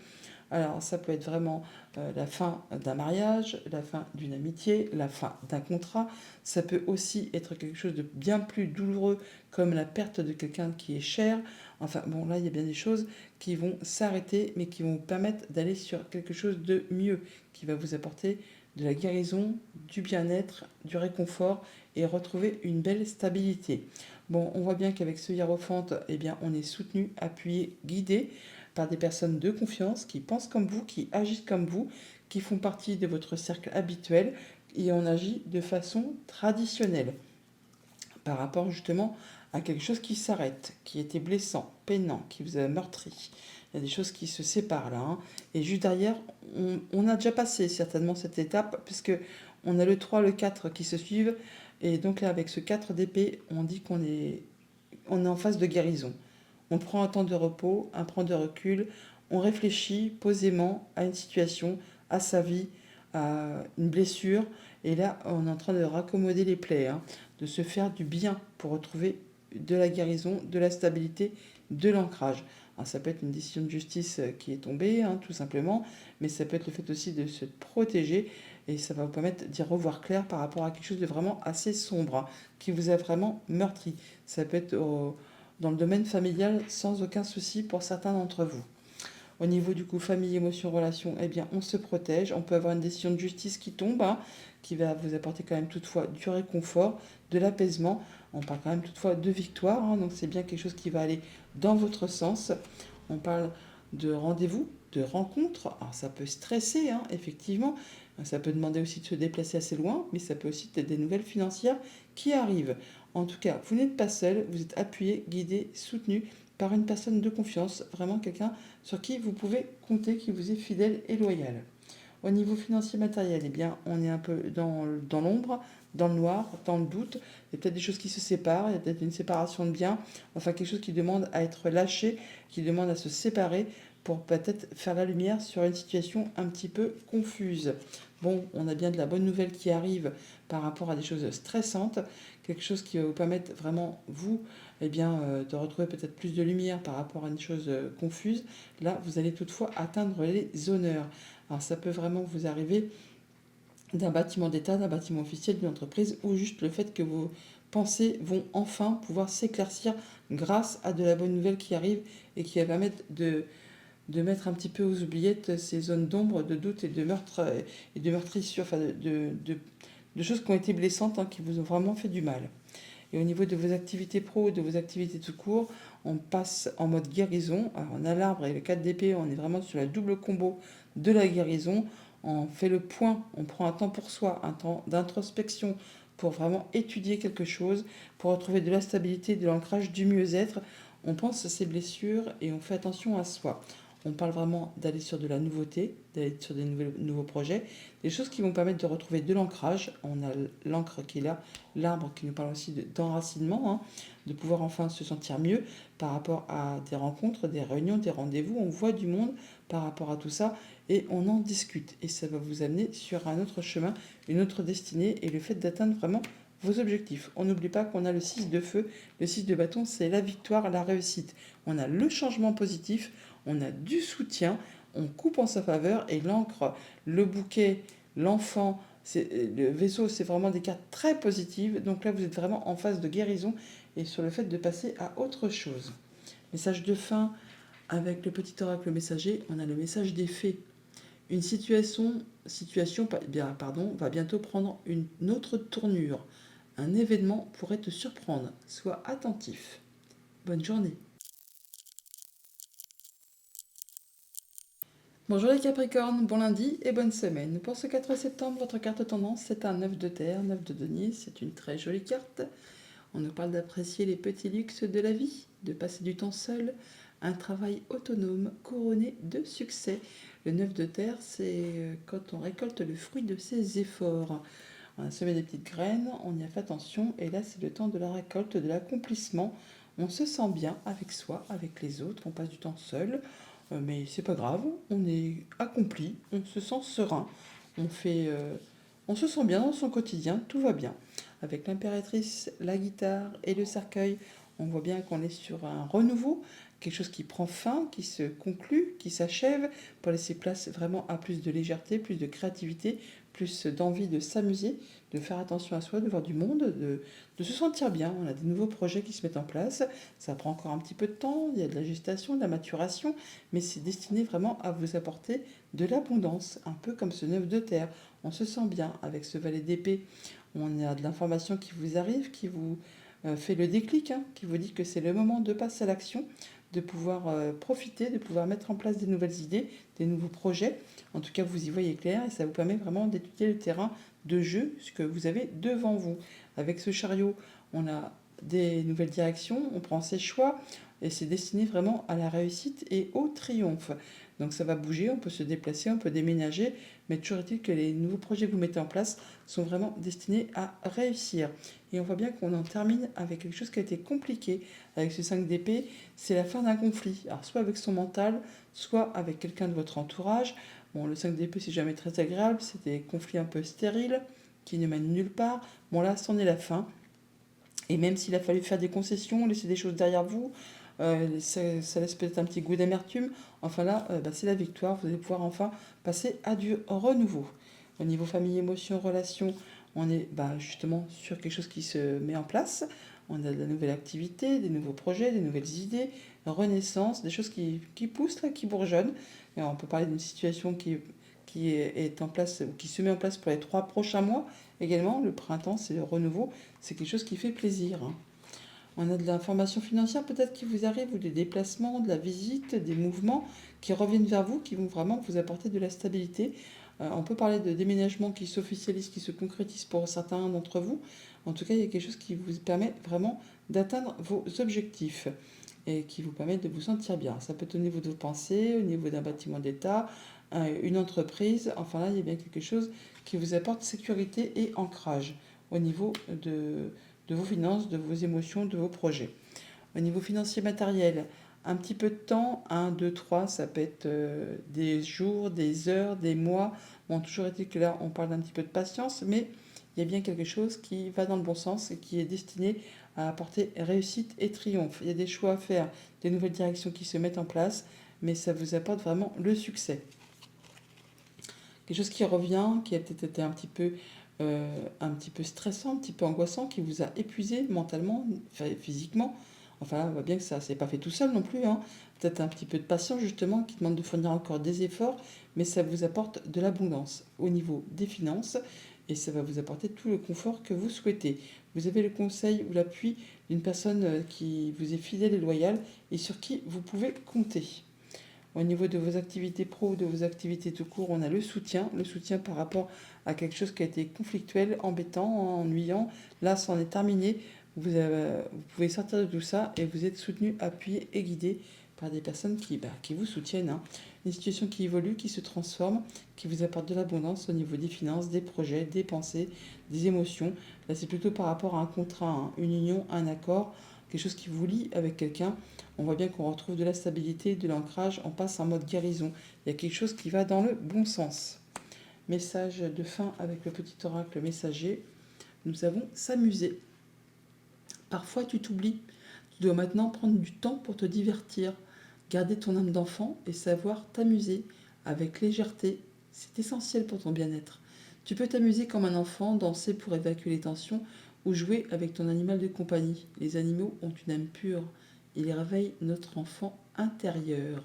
Alors, ça peut être vraiment la fin d'un mariage, la fin d'une amitié, la fin d'un contrat. Ça peut aussi être quelque chose de bien plus douloureux, comme la perte de quelqu'un qui est cher. Enfin, bon, là, il y a bien des choses qui vont s'arrêter, mais qui vont vous permettre d'aller sur quelque chose de mieux, qui va vous apporter de la guérison, du bien-être, du réconfort et retrouver une belle stabilité. Bon, on voit bien qu'avec ce hiérophante, eh bien, on est soutenu, appuyé, guidé par des personnes de confiance qui pensent comme vous, qui agissent comme vous, qui font partie de votre cercle habituel, et on agit de façon traditionnelle par rapport justement à quelque chose qui s'arrête, qui était blessant, peinant, qui vous a meurtri. Il y a des choses qui se séparent là, hein. Et juste derrière, on a déjà passé certainement cette étape, puisque on a le 3, le 4 qui se suivent. Et donc là, avec ce 4 d'épée, on dit on est en phase de guérison. On prend un temps de repos, un temps de recul, on réfléchit posément à une situation, à sa vie, à une blessure. Et là, on est en train de raccommoder les plaies, hein, de se faire du bien pour retrouver de la guérison, de la stabilité, de l'ancrage. Alors, ça peut être une décision de justice qui est tombée, hein, tout simplement, mais ça peut être le fait aussi de se protéger, et ça va vous permettre d'y revoir clair par rapport à quelque chose de vraiment assez sombre, hein, qui vous a vraiment meurtri. Ça peut être dans le domaine familial sans aucun souci pour certains d'entre vous. Au niveau du coup famille, émotion, relation, eh bien on se protège. On peut avoir une décision de justice qui tombe, hein, qui va vous apporter quand même toutefois du réconfort, de l'apaisement. On parle quand même toutefois de victoire, hein, donc c'est bien quelque chose qui va aller dans votre sens. On parle de rendez-vous, de rencontres. Alors ça peut stresser, hein, effectivement. Ça peut demander aussi de se déplacer assez loin, mais ça peut aussi être des nouvelles financières qui arrivent. En tout cas, vous n'êtes pas seul, vous êtes appuyé, guidé, soutenu par une personne de confiance, vraiment quelqu'un sur qui vous pouvez compter, qui vous est fidèle et loyal. Au niveau financier matériel, eh bien, on est un peu dans l'ombre, dans le noir, dans le doute. Il y a peut-être des choses qui se séparent, il y a peut-être une séparation de biens, enfin quelque chose qui demande à être lâché, qui demande à se séparer pour peut-être faire la lumière sur une situation un petit peu confuse. Bon, on a bien de la bonne nouvelle qui arrive par rapport à des choses stressantes, quelque chose qui va vous permettre vraiment, vous, eh bien, de retrouver peut-être plus de lumière par rapport à une chose confuse. Là, vous allez toutefois atteindre les honneurs. Alors ça peut vraiment vous arriver d'un bâtiment d'État, d'un bâtiment officiel, d'une entreprise, ou juste le fait que vos pensées vont enfin pouvoir s'éclaircir grâce à de la bonne nouvelle qui arrive et qui va permettre de mettre un petit peu aux oubliettes ces zones d'ombre, de doute et de meurtre et de meurtrissure, enfin de choses qui ont été blessantes, hein, qui vous ont vraiment fait du mal. Et au niveau de vos activités pro, de vos activités tout court, on passe en mode guérison. Alors on a l'arbre et le 4 d'épée, on est vraiment sur la double combo de la guérison. On fait le point, on prend un temps pour soi, un temps d'introspection pour vraiment étudier quelque chose, pour retrouver de la stabilité, de l'ancrage, du mieux-être. On pense à ces blessures et on fait attention à soi. On parle vraiment d'aller sur de la nouveauté, d'aller sur des nouveaux projets, des choses qui vont permettre de retrouver de l'ancrage. On a l'encre qui est là, l'arbre qui nous parle aussi d'enracinement, hein, de pouvoir enfin se sentir mieux par rapport à des rencontres, des réunions, des rendez-vous. On voit du monde par rapport à tout ça et on en discute. Et ça va vous amener sur un autre chemin, une autre destinée et le fait d'atteindre vraiment vos objectifs. On n'oublie pas qu'on a le 6 de feu. Le 6 de bâton, c'est la victoire, la réussite. On a le changement positif, on a du soutien, on coupe en sa faveur et l'encre, le bouquet, l'enfant, le vaisseau, c'est vraiment des cartes très positives. Donc là, vous êtes vraiment en phase de guérison et sur le fait de passer à autre chose. Message de fin avec le petit oracle messager, on a le message des fées. Une situation va bientôt prendre une autre tournure. Un événement pourrait te surprendre. Sois attentif. Bonne journée. Bonjour les Capricornes, bon lundi et bonne semaine. Pour ce 4 septembre, votre carte tendance, c'est un 9 de terre, 9 de denier. C'est une très jolie carte. On nous parle d'apprécier les petits luxes de la vie, de passer du temps seul, un travail autonome couronné de succès. Le 9 de terre, c'est quand on récolte le fruit de ses efforts. On a semé des petites graines, on y a fait attention, et là c'est le temps de la récolte, de l'accomplissement. On se sent bien avec soi, avec les autres, on passe du temps seul, mais c'est pas grave, on est accompli, on se sent serein, on se sent bien dans son quotidien, tout va bien. Avec l'impératrice, la guitare et le cercueil, on voit bien qu'on est sur un renouveau, quelque chose qui prend fin, qui se conclut, qui s'achève, pour laisser place vraiment à plus de légèreté, plus de créativité, plus d'envie de s'amuser, de faire attention à soi, de voir du monde, de se sentir bien. On a des nouveaux projets qui se mettent en place, ça prend encore un petit peu de temps, il y a de la gestation, de la maturation, mais c'est destiné vraiment à vous apporter de l'abondance, un peu comme ce 9 de terre. On se sent bien avec ce valet d'épée, on a de l'information qui vous arrive, qui vous fait le déclic, hein, qui vous dit que c'est le moment de passer à l'action, de pouvoir profiter, de pouvoir mettre en place des nouvelles idées, des nouveaux projets. En tout cas, vous y voyez clair et ça vous permet vraiment d'étudier le terrain de jeu, ce que vous avez devant vous. Avec ce chariot, on a des nouvelles directions, on prend ses choix et c'est destiné vraiment à la réussite et au triomphe. Donc ça va bouger, on peut se déplacer, on peut déménager, mais toujours est-il que les nouveaux projets que vous mettez en place sont vraiment destinés à réussir. Et on voit bien qu'on en termine avec quelque chose qui a été compliqué. Avec ce 5 d'épée, c'est la fin d'un conflit. Alors soit avec son mental, soit avec quelqu'un de votre entourage. Bon, le 5 d'épée, c'est jamais très agréable, c'est des conflits un peu stériles qui ne mènent nulle part. Bon là, c'en est la fin. Et même s'il a fallu faire des concessions, laisser des choses derrière vous, ça laisse peut-être un petit goût d'amertume. Enfin là, c'est la victoire. Vous allez pouvoir enfin passer à du renouveau. Au niveau famille, émotion, relation, on est justement sur quelque chose qui se met en place. On a de la nouvelle activité, des nouveaux projets, des nouvelles idées, renaissance, des choses qui poussent, là, qui bourgeonnent. Et on peut parler d'une situation qui est en place, ou qui se met en place pour les 3 prochains mois. Également, le printemps, c'est le renouveau. C'est quelque chose qui fait plaisir, hein. On a de l'information financière peut-être qui vous arrive, ou des déplacements, de la visite, des mouvements qui reviennent vers vous, qui vont vraiment vous apporter de la stabilité. On peut parler de déménagement qui s'officialise, qui se concrétise pour certains d'entre vous. En tout cas, il y a quelque chose qui vous permet vraiment d'atteindre vos objectifs et qui vous permet de vous sentir bien. Ça peut être au niveau de vos pensées, au niveau d'un bâtiment d'État, une entreprise. Enfin là, il y a bien quelque chose qui vous apporte sécurité et ancrage au niveau de vos finances, de vos émotions, de vos projets. Au niveau financier matériel, un petit peu de temps, 1, 2, 3, ça peut être des jours, des heures, des mois. Bon, toujours est-il que là, on parle d'un petit peu de patience, mais il y a bien quelque chose qui va dans le bon sens et qui est destiné à apporter réussite et triomphe. Il y a des choix à faire, des nouvelles directions qui se mettent en place, mais ça vous apporte vraiment le succès. Quelque chose qui revient, qui a peut-être été un petit peu stressant, un petit peu angoissant, qui vous a épuisé mentalement, physiquement. Enfin là, on voit bien que ça s'est pas fait tout seul non plus, hein. Peut-être un petit peu de patience justement, qui demande de fournir encore des efforts, mais ça vous apporte de l'abondance au niveau des finances et ça va vous apporter tout le confort que vous souhaitez. Vous avez le conseil ou l'appui d'une personne qui vous est fidèle et loyale et sur qui vous pouvez compter. Au niveau de vos activités pro ou de vos activités tout court, on a le soutien par rapport à quelque chose qui a été conflictuel, embêtant, ennuyant. Là, c'en est terminé. Vous pouvez sortir de tout ça et vous êtes soutenu, appuyé et guidé par des personnes qui vous soutiennent, hein. Une situation qui évolue, qui se transforme, qui vous apporte de l'abondance au niveau des finances, des projets, des pensées, des émotions. Là, c'est plutôt par rapport à un contrat, hein, une union, un accord, quelque chose qui vous lie avec quelqu'un. On voit bien qu'on retrouve de la stabilité, de l'ancrage, on passe en mode guérison. Il y a quelque chose qui va dans le bon sens. Message de fin avec le petit oracle messager. Nous avons s'amuser. Parfois tu t'oublies. Tu dois maintenant prendre du temps pour te divertir. Garder ton âme d'enfant et savoir t'amuser avec légèreté. C'est essentiel pour ton bien-être. Tu peux t'amuser comme un enfant, danser pour évacuer les tensions ou jouer avec ton animal de compagnie. Les animaux ont une âme pure. Ils réveillent notre enfant intérieur.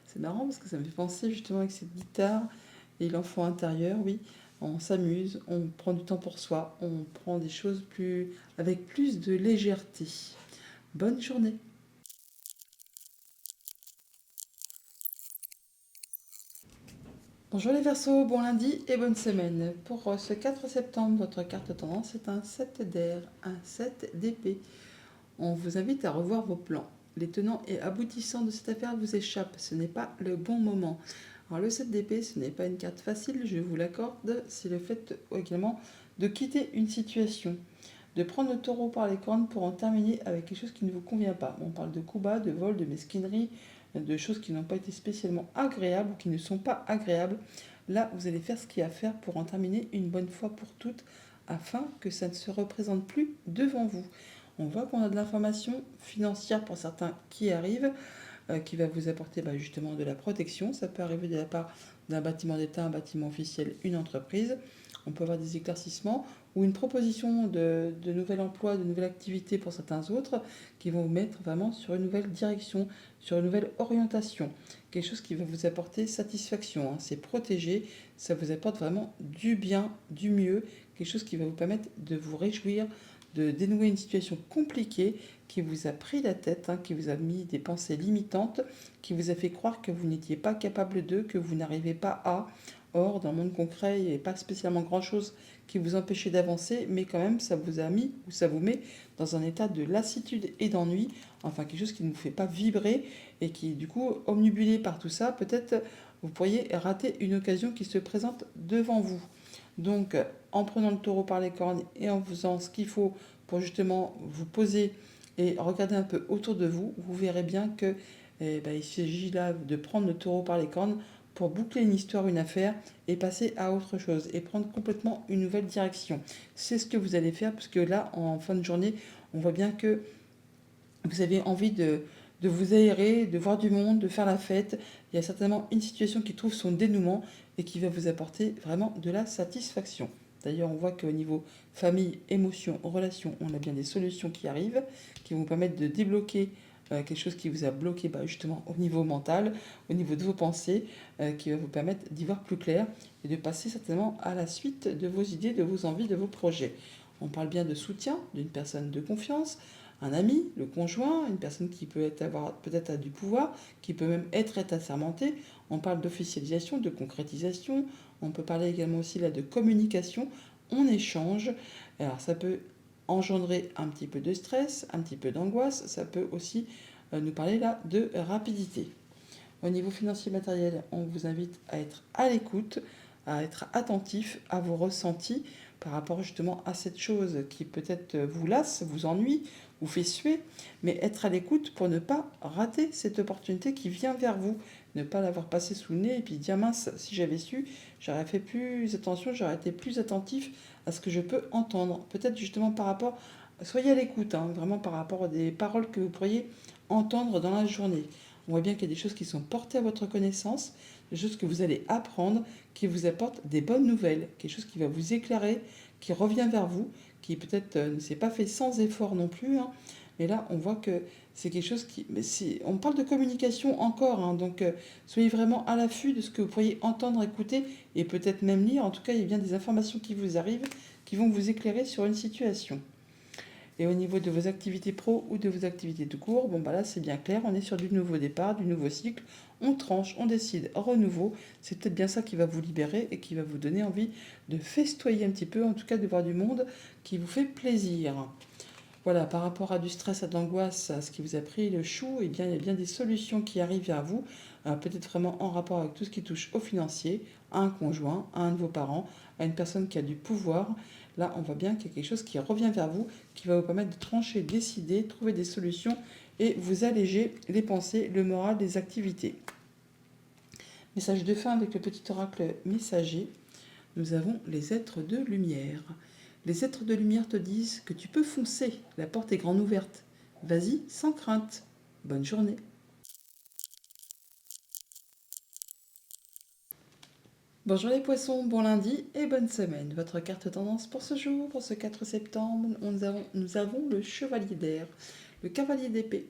C'est marrant parce que ça me fait penser justement avec cette guitare et l'enfant intérieur, oui. On s'amuse, on prend du temps pour soi, on prend des choses avec plus de légèreté. Bonne journée. Bonjour les Verseaux, bon lundi et bonne semaine. Pour ce 4 septembre, votre carte tendance est un 7 d'air, un 7 d'épée. On vous invite à revoir vos plans. Les tenants et aboutissants de cette affaire vous échappent, ce n'est pas le bon moment. Alors le 7 d'épée, ce n'est pas une carte facile, je vous l'accorde, c'est le fait également de quitter une situation, de prendre le taureau par les cornes pour en terminer avec quelque chose qui ne vous convient pas. On parle de coups bas, de vol, de mesquinerie, de choses qui n'ont pas été spécialement agréables ou qui ne sont pas agréables. Là, vous allez faire ce qu'il y a à faire pour en terminer une bonne fois pour toutes afin que ça ne se représente plus devant vous. On voit qu'on a de l'information financière pour certains qui arrive, qui va vous apporter justement de la protection. Ça peut arriver de la part d'un bâtiment d'État, un bâtiment officiel, une entreprise. On peut avoir des éclaircissements ou une proposition de nouvel emploi, de nouvelle activité pour certains autres qui vont vous mettre vraiment sur une nouvelle direction, sur une nouvelle orientation. Quelque chose qui va vous apporter satisfaction, hein. C'est protégé, ça vous apporte vraiment du bien, du mieux, quelque chose qui va vous permettre de vous réjouir, de dénouer une situation compliquée qui vous a pris la tête, hein, qui vous a mis des pensées limitantes, qui vous a fait croire que vous n'étiez pas capable d'eux, que vous n'arrivez pas à. Or, dans le monde concret, il n'y avait pas spécialement grand-chose qui vous empêchait d'avancer, mais quand même, ça vous a mis ou ça vous met dans un état de lassitude et d'ennui, enfin quelque chose qui ne vous fait pas vibrer et qui, du coup, omnibulé par tout ça, peut-être vous pourriez rater une occasion qui se présente devant vous. Donc, en prenant le taureau par les cornes et en faisant ce qu'il faut pour justement vous poser et regarder un peu autour de vous, vous verrez bien que il s'agit là de prendre le taureau par les cornes pour boucler une histoire, une affaire et passer à autre chose et prendre complètement une nouvelle direction. C'est ce que vous allez faire parce que là, en fin de journée, on voit bien que vous avez envie de vous aérer, de voir du monde, de faire la fête. Il y a certainement une situation qui trouve son dénouement et qui va vous apporter vraiment de la satisfaction. D'ailleurs, on voit qu'au niveau famille, émotions, relations, on a bien des solutions qui arrivent, qui vont vous permettre de débloquer quelque chose qui vous a bloqué justement au niveau mental, au niveau de vos pensées, qui va vous permettre d'y voir plus clair et de passer certainement à la suite de vos idées, de vos envies, de vos projets. On parle bien de soutien d'une personne de confiance, un ami, le conjoint, une personne qui peut avoir peut-être du pouvoir, qui peut même être assermenté. On parle d'officialisation, de concrétisation. On peut parler également aussi là de communication. On échange. Alors ça peut engendrer un petit peu de stress, un petit peu d'angoisse. Ça peut aussi nous parler là de rapidité. Au niveau financier matériel, on vous invite à être à l'écoute, à être attentif à vos ressentis par rapport justement à cette chose qui peut-être vous lasse, vous ennuie, vous fait suer, mais être à l'écoute pour ne pas rater cette opportunité qui vient vers vous, ne pas l'avoir passée sous le nez et puis dire mince, si j'avais su, j'aurais fait plus attention, j'aurais été plus attentif à ce que je peux entendre. Peut-être justement par rapport, soyez à l'écoute, hein, vraiment par rapport à des paroles que vous pourriez entendre dans la journée. On voit bien qu'il y a des choses qui sont portées à votre connaissance, des choses que vous allez apprendre, qui vous apportent des bonnes nouvelles, quelque chose qui va vous éclairer, qui revient vers vous, qui peut-être ne s'est pas fait sans effort non plus, hein. Mais là, on voit que c'est quelque chose qui... on parle de communication encore, hein, donc soyez vraiment à l'affût de ce que vous pourriez entendre, écouter et peut-être même lire. En tout cas, il y a bien des informations qui vous arrivent, qui vont vous éclairer sur une situation. Et au niveau de vos activités pro ou de vos activités tout court, bon bah là c'est bien clair, on est sur du nouveau départ, du nouveau cycle, on tranche, on décide, renouveau. C'est peut-être bien ça qui va vous libérer et qui va vous donner envie de festoyer un petit peu, en tout cas de voir du monde qui vous fait plaisir. Voilà, par rapport à du stress, à de l'angoisse, à ce qui vous a pris le chou, eh bien, il y a bien des solutions qui arrivent vers vous, peut-être vraiment en rapport avec tout ce qui touche au financier, à un conjoint, à un de vos parents, à une personne qui a du pouvoir. Là, on voit bien qu'il y a quelque chose qui revient vers vous, qui va vous permettre de trancher, décider, trouver des solutions et vous alléger les pensées, le moral des activités. Message de fin avec le petit oracle messager. Nous avons les êtres de lumière. Les êtres de lumière te disent que tu peux foncer, la porte est grande ouverte. Vas-y, sans crainte. Bonne journée. Bonjour les poissons, bon lundi et bonne semaine. Votre carte tendance pour ce jour, pour ce 4 septembre, nous avons le chevalier d'air, le cavalier d'épée.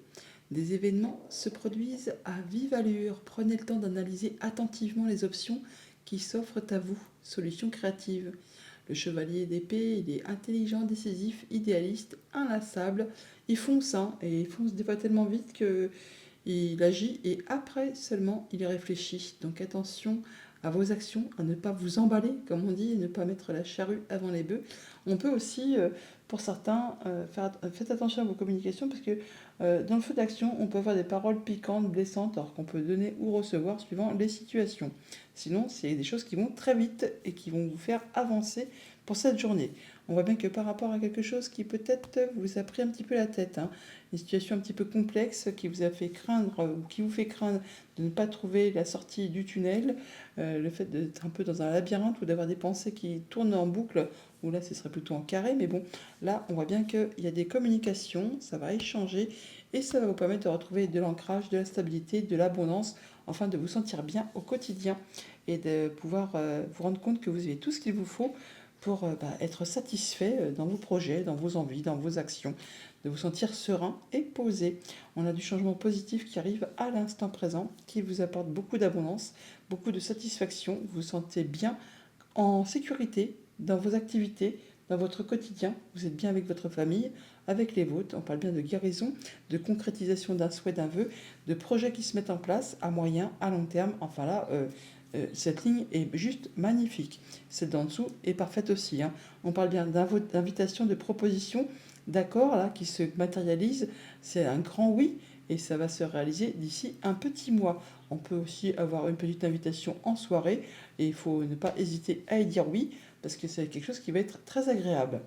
Des événements se produisent à vive allure. Prenez le temps d'analyser attentivement les options qui s'offrent à vous. Solutions créatives. Le chevalier d'épée, il est intelligent, décisif, idéaliste, inlassable. Il fonce, et il fonce des fois tellement vite qu'il agit et après seulement il réfléchit. Donc attention à vos actions, à ne pas vous emballer, comme on dit, et ne pas mettre la charrue avant les bœufs. On peut aussi, pour certains, faites attention à vos communications parce que dans le feu d'action, on peut avoir des paroles piquantes, blessantes, alors qu'on peut donner ou recevoir suivant les situations. Sinon, c'est des choses qui vont très vite et qui vont vous faire avancer pour cette journée. On voit bien que par rapport à quelque chose qui peut-être vous a pris un petit peu la tête, une situation un petit peu complexe qui vous a fait craindre ou qui vous fait craindre de ne pas trouver la sortie du tunnel, le fait d'être un peu dans un labyrinthe ou d'avoir des pensées qui tournent en boucle, ou là ce serait plutôt en carré, mais bon, là on voit bien qu'il y a des communications, ça va échanger et ça va vous permettre de retrouver de l'ancrage, de la stabilité, de l'abondance, enfin de vous sentir bien au quotidien et de pouvoir vous rendre compte que vous avez tout ce qu'il vous faut pour être satisfait dans vos projets, dans vos envies, dans vos actions, de vous sentir serein et posé. On a du changement positif qui arrive à l'instant présent, qui vous apporte beaucoup d'abondance, beaucoup de satisfaction. Vous vous sentez bien en sécurité dans vos activités, dans votre quotidien. Vous êtes bien avec votre famille, avec les vôtres. On parle bien de guérison, de concrétisation d'un souhait, d'un vœu, de projets qui se mettent en place à moyen, à long terme. Enfin là, cette ligne est juste magnifique. Celle d'en dessous est parfaite aussi. On parle bien d'invitation, de proposition, d'accord, là, qui se matérialise. C'est un grand oui et ça va se réaliser d'ici un petit mois. On peut aussi avoir une petite invitation en soirée et il faut ne pas hésiter à y dire oui parce que c'est quelque chose qui va être très agréable.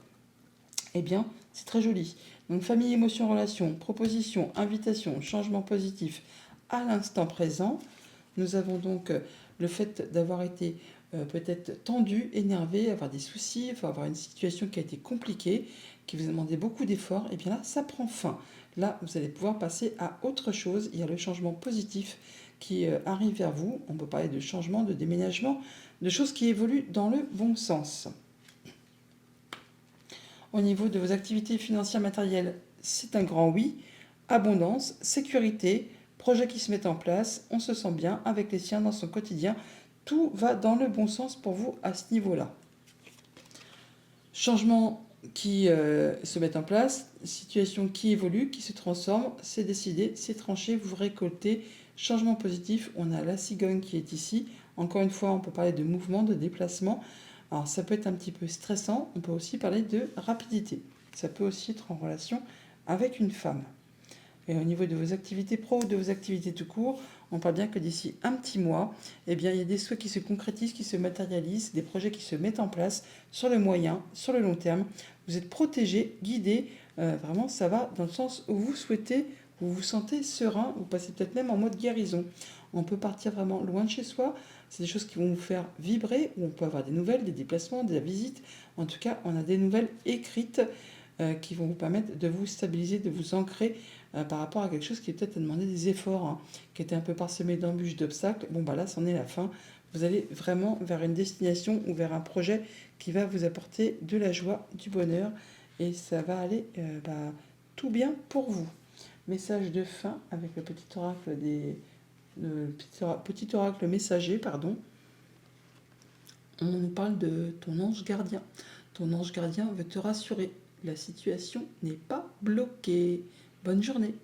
Eh bien, c'est très joli. Donc famille, émotion, relation, proposition, invitation, changement positif à l'instant présent. Nous avons donc le fait d'avoir été peut-être tendu, énervé, avoir des soucis, avoir une situation qui a été compliquée, qui vous a demandé beaucoup d'efforts. Et bien là, ça prend fin. Là, vous allez pouvoir passer à autre chose. Il y a le changement positif qui arrive vers vous. On peut parler de changement, de déménagement, de choses qui évoluent dans le bon sens. Au niveau de vos activités financières matérielles, c'est un grand oui. Abondance, sécurité, projets qui se mettent en place, on se sent bien avec les siens dans son quotidien. Tout va dans le bon sens pour vous à ce niveau-là. Changements qui se mettent en place, situation qui évolue, qui se transforme, c'est décidé, c'est tranché, vous récoltez. Changement positif, on a la cigogne qui est ici. Encore une fois, on peut parler de mouvement, de déplacement. Alors ça peut être un petit peu stressant, on peut aussi parler de rapidité. Ça peut aussi être en relation avec une femme. Et au niveau de vos activités pro ou de vos activités tout court, on parle bien que d'ici un petit mois, eh bien, il y a des souhaits qui se concrétisent, qui se matérialisent, des projets qui se mettent en place sur le moyen, sur le long terme. Vous êtes protégé, guidé. Vraiment, ça va dans le sens où vous souhaitez, vous vous sentez serein, vous passez peut-être même en mode guérison. On peut partir vraiment loin de chez soi. C'est des choses qui vont vous faire vibrer, où on peut avoir des nouvelles, des déplacements, des visites. En tout cas, on a des nouvelles écrites qui vont vous permettre de vous stabiliser, de vous ancrer par rapport à quelque chose qui peut-être a demandé des efforts, qui était un peu parsemé d'embûches, d'obstacles. Bon, bah là, c'en est la fin. Vous allez vraiment vers une destination ou vers un projet qui va vous apporter de la joie, du bonheur, et ça va aller tout bien pour vous. Message de fin avec le petit oracle messager, pardon. On nous parle de ton ange gardien. Ton ange gardien veut te rassurer, la situation n'est pas bloquée. Bonne journée.